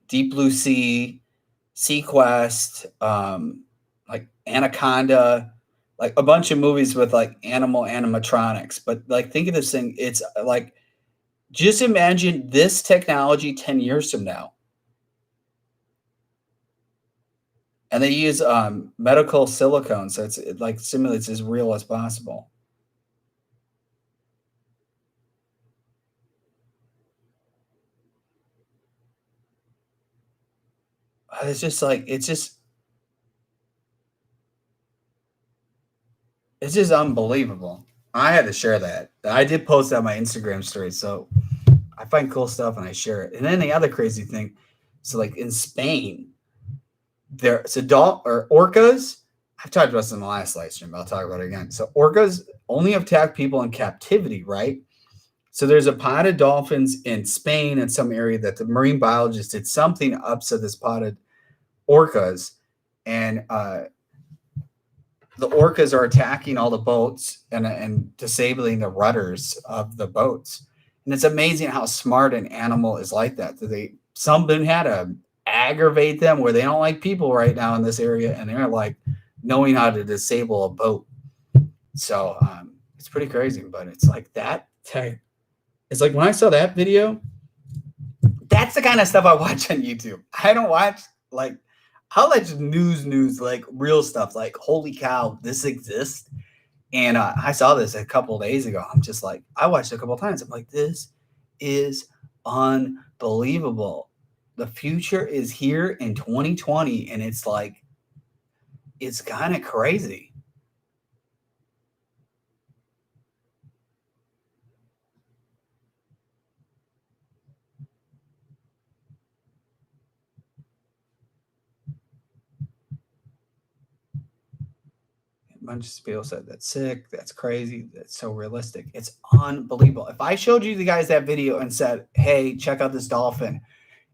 Deep Blue Sea, Sequest, like Anaconda, like a bunch of movies with like animatronics. But like, think of this thing. It's like, just imagine this technology 10 years from now. And they use medical silicone, so it like simulates as real as possible. It's just like it's just unbelievable. I had to share that. I did post that on my Instagram story, so I find cool stuff and I share it. And then the other crazy thing, so like in Spain, there's orcas. I've talked about this in the last live stream, but I'll talk about it again. So orcas only attack people in captivity, right? So there's a pod of dolphins in Spain in some area that the marine biologist did something upset this pod of orcas, and the orcas are attacking all the boats and disabling the rudders of the boats. And it's amazing how smart an animal is like that. Something had to aggravate them where they don't like people right now in this area, and they're like knowing how to disable a boat. So it's pretty crazy, but it's like that. It's like when I saw that video, that's the kind of stuff I watch on YouTube. I don't watch like, I'll let news, like real stuff, like, holy cow, this exists. And I saw this a couple of days ago. I'm just like, I watched it a couple of times. I'm like, this is unbelievable. The future is here in 2020. And it's like, it's kind of crazy. A bunch of people said that's sick, that's crazy, that's so realistic. It's unbelievable. If I showed you the guys that video and said, hey, check out this dolphin,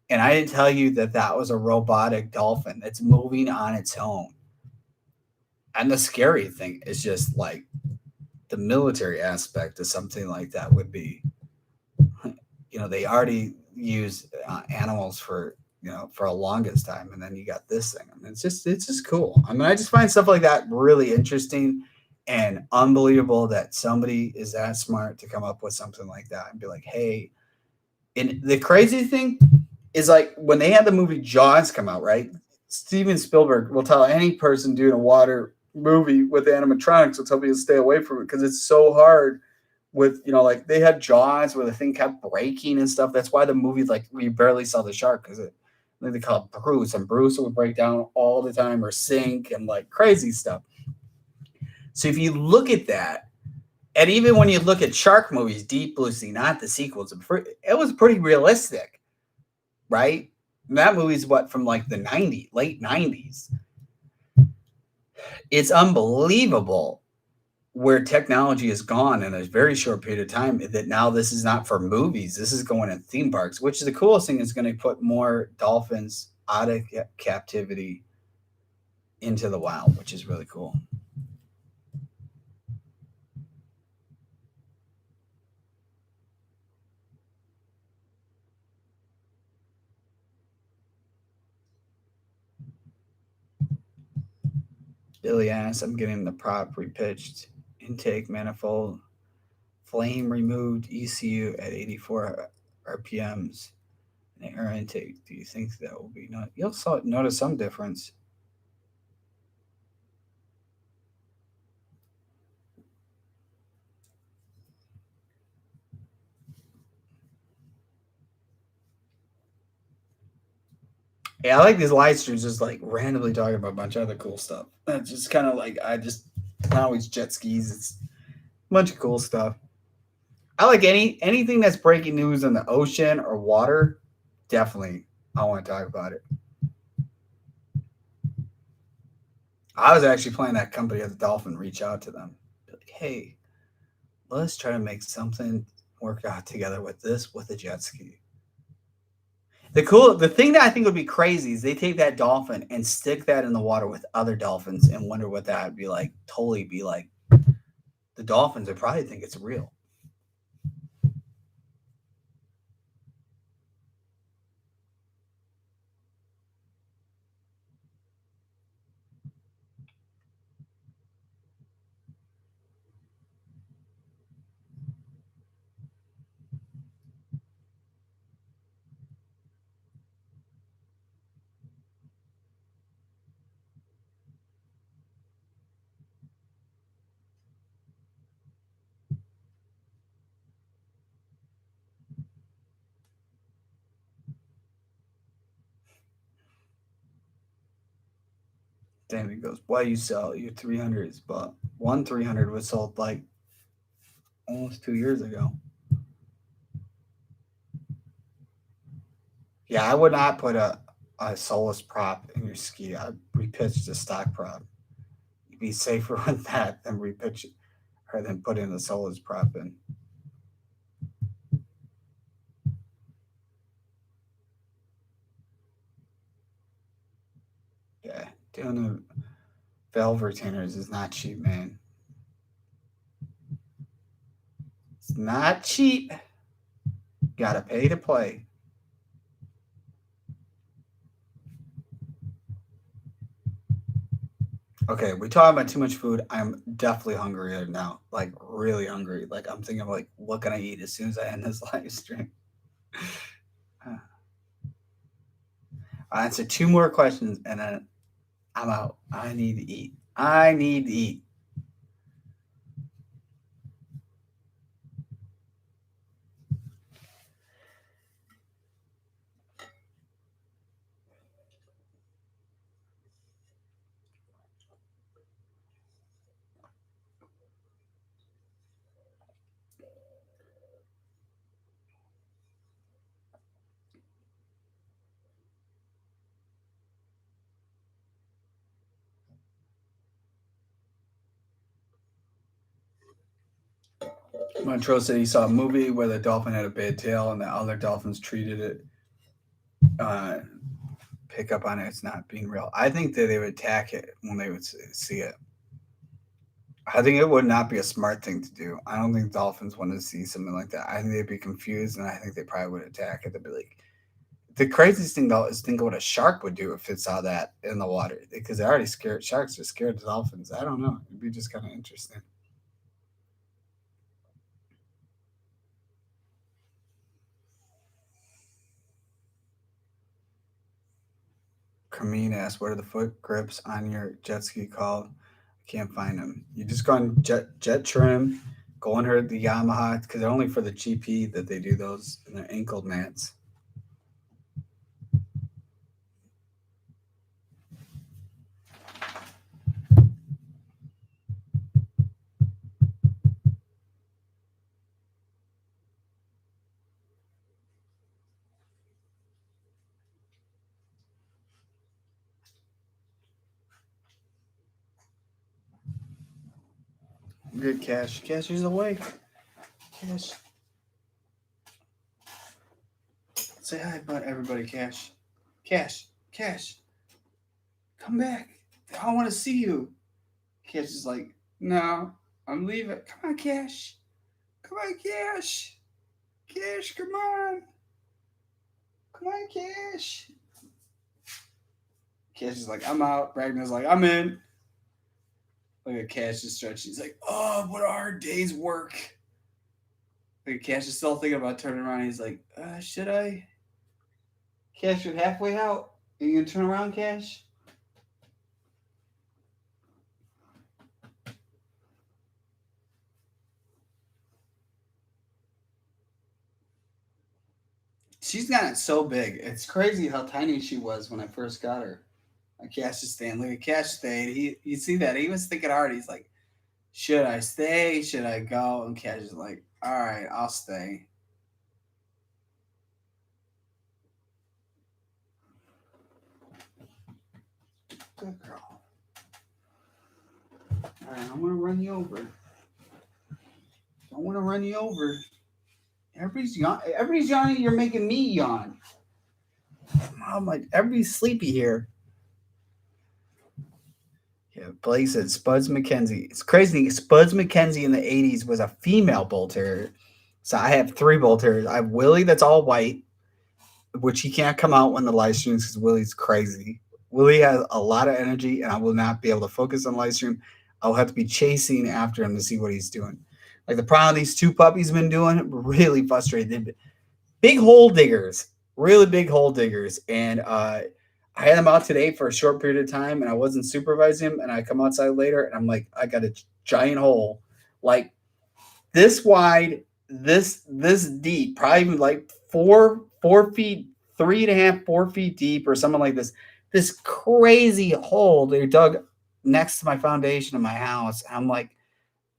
And I didn't tell you that that was a robotic dolphin that's moving on its own. And the scary thing is just like the military aspect of something like that would be, they already use animals for, for a longest time. And then you got this thing. I mean, it's just cool. I mean, I just find stuff like that really interesting and unbelievable that somebody is that smart to come up with something like that and be like, hey, and the crazy thing is like when they had the movie Jaws come out, right? Steven Spielberg will tell any person doing a water movie with animatronics will tell me to stay away from it because it's so hard with, like they had Jaws where the thing kept breaking and stuff. That's why the movie, like we barely saw the shark because they call it Bruce, and Bruce would break down all the time or sink and like crazy stuff. So if you look at that, and even when you look at shark movies, Deep Blue Sea, not the sequels, it was pretty realistic, right? And that movie's from like the late 90s. It's unbelievable where technology has gone in a very short period of time, that now this is not for movies. This is going in theme parks, which is the coolest thing, is going to put more dolphins out of captivity into the wild, which is really cool. Billy asks, I'm getting the prop repitched, intake manifold, flame removed, ECU at 84 RPMs, and air intake. Do you think that will be not? You'll notice some difference. Yeah, I like these live streams, just like randomly talking about a bunch of other cool stuff. That's just kind of like not always jet skis. It's a bunch of cool stuff. I like anything that's breaking news in the ocean or water. Definitely, I want to talk about it. I was actually playing that company at the Dolphin. Reach out to them. Like, hey, let's try to make something work out together with a jet ski. The thing that I think would be crazy is they take that dolphin and stick that in the water with other dolphins and wonder what that would be like. Totally be like, the dolphins would probably think it's real. Damn, he goes, why you sell your 300s? But one 300 was sold like almost 2 years ago. Yeah, I would not put a soulless prop in your ski. I'd repitch the stock prop. You'd be safer with that than repitch it, or than put in the soulless prop in. Yeah, doing the valve retainers is not cheap, man. It's not cheap. Gotta pay to play. Okay, we talking about too much food. I'm definitely hungry right now. Like really hungry. Like I'm thinking of like, what can I eat as soon as I end this live stream? I'll answer 2 more questions and then I'm out. I need to eat. I need to eat. Montrose said he saw a movie where the dolphin had a bad tail and the other dolphins treated it pick up on it. It's not being real. I think that they would attack it when they would see it. I think it would not be a smart thing to do. I don't think dolphins want to see something like that. I think they'd be confused, and I think they probably would attack it. They'd be like, the craziest thing though is think of what a shark would do if it saw that in the water, because they're already scared. Sharks are scared of dolphins. I don't know. It'd be just kind of interesting. Kameen asks, "What are the foot grips on your jet ski called?" I can't find them. You just go on Jettrim, go on her the Yamaha, because they're only for the GP that they do those, and they're ankle mats. Good, Cash. Cash is awake. Cash. Say hi, bud, everybody, Cash. Cash. Cash. Come back. I want to see you. Cash is like, no, I'm leaving. Come on, Cash. Come on, Cash. Cash, come on. Come on, Cash. Cash is like, I'm out. Ragnar's like, I'm in. Look at Cash is stretching. He's like, oh, what a hard day's work. Look at Cash is still thinking about turning around. He's like, should I? Cash, you're halfway out. Are you going to turn around, Cash? She's gotten so big. It's crazy how tiny she was when I first got her. Cash is staying. Look at Cash stayed. You see that? He was thinking hard. He's like, should I stay? Should I go? And Cash is like, all right, I'll stay. Good girl. All right, I'm going to run you over. Don't want to run you over. Everybody's yawning. You're making me yawn. I'm like, everybody's sleepy here. Yeah, Blake said Spuds McKenzie. It's crazy. Spuds McKenzie in the 80s was a female bull terrier. So I have 3 bull terriers. I have Willie that's all white, which he can't come out when the live streams because Willie's crazy. Willie has a lot of energy, and I will not be able to focus on live stream. I'll have to be chasing after him to see what he's doing. Like the problem these 2 puppies been doing, really frustrated. Big hole diggers, really big hole diggers. And I had them out today for a short period of time, and I wasn't supervising them. And I come outside later, and I'm like, I got a giant hole, like this wide, this deep, probably like 4 feet, 3.5, 4 feet deep, or something like this. This crazy hole they dug next to my foundation of my house. I'm like,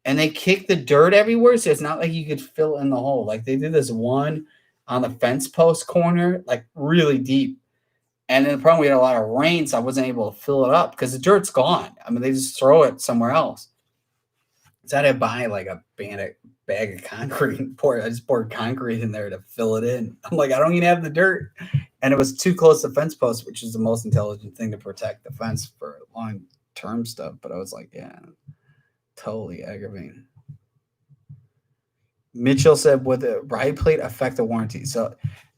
and they kick the dirt everywhere, so it's not like you could fill in the hole. Like they did this one on the fence post corner, like really deep. And then the problem, we had a lot of rain, so I wasn't able to fill it up because the dirt's gone. I mean, they just throw it somewhere else. So I had to buy like a bag of concrete and I just poured concrete in there to fill it in. I'm like, I don't even have the dirt. And it was too close to the fence post, which is the most intelligent thing to protect the fence for long-term stuff. But I was like, yeah, totally aggravating. Mitchell said, would the ride plate affect the warranty? So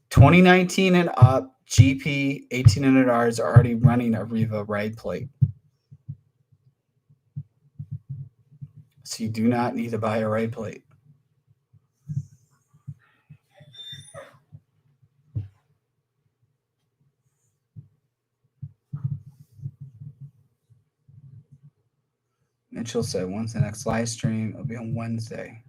2019 and up, GP 1800Rs are already running a Riva ride plate. So you do not need to buy a ride plate. Mitchell said, once the next live stream, it'll be on Wednesday.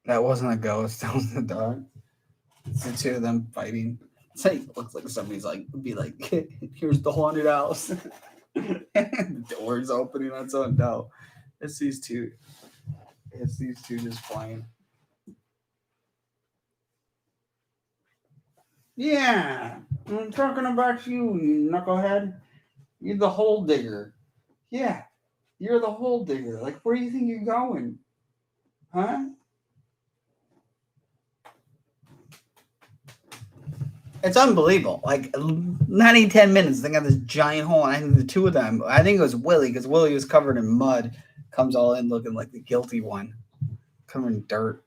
That wasn't a ghost. That was the dog. It's the 2 of them fighting. It's like, looks like somebody's like, be like, here's the haunted house. The door's opening on its own. No, it's these 2. It's these 2 just playing. Yeah, I'm talking about you, you knucklehead. You're the hole digger. Yeah, you're the hole digger. Like, where do you think you're going? Huh? It's unbelievable. Like, not even 10 minutes, they got this giant hole. And I think the two of them, I think it was Willie, because Willie was covered in mud, comes all in looking like the guilty one, covered in dirt.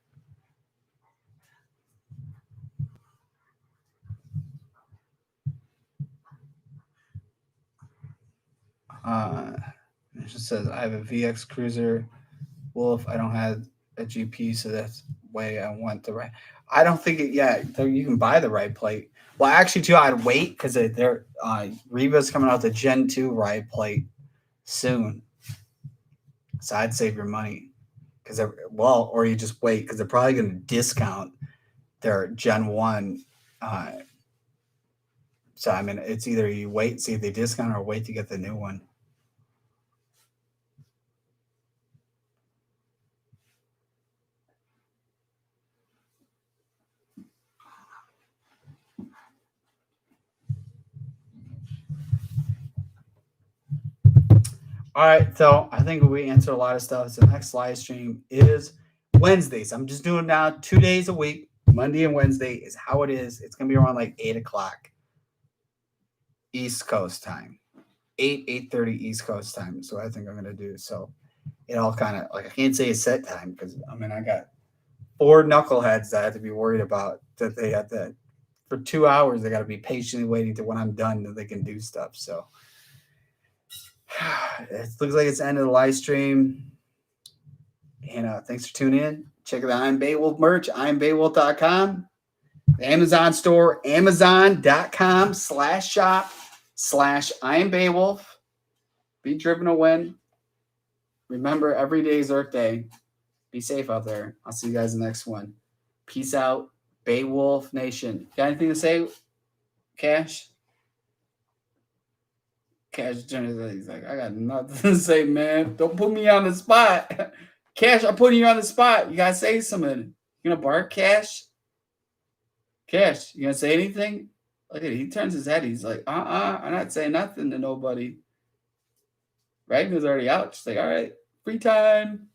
It just says, I have a VX Cruiser Wolf. I don't have a GP, so that's way I want the right. I don't think it yet. You can buy the right plate. Well, actually, too, I'd wait because they're Riva's coming out the Gen 2 ride plate soon. So I'd save your money because or you just wait because they're probably going to discount their Gen 1. So I mean, it's either you wait, see if they discount, or wait to get the new one. All right, so I think we answered a lot of stuff. So the next live stream is Wednesdays. I'm just doing now 2 days a week. Monday and Wednesday is how it is. It's gonna be around like 8 o'clock East Coast time, 8:30 East Coast time. So I think I'm gonna do. So it all kind of like I can't say a set time because I mean I got 4 knuckleheads that I have to be worried about that they have to for 2 hours. They got to be patiently waiting to when I'm done that they can do stuff. So. It looks like it's the end of the live stream. And thanks for tuning in. Check out the I'm Beowulf merch, I'mBeowulf.com. The Amazon store, Amazon.com/shop/I'mBeowulf. Be driven to win. Remember, every day is Earth Day. Be safe out there. I'll see you guys in the next one. Peace out, Beowulf Nation. Got anything to say, Cash? Cash Jenner, he's like, I got nothing to say, man. Don't put me on the spot. Cash, I'm putting you on the spot. You gotta say something. You gonna bark, Cash? Cash, you gonna say anything? Look at it. He turns his head. He's like, I'm not saying nothing to nobody. Ragnar's already out. She's like, all right, free time.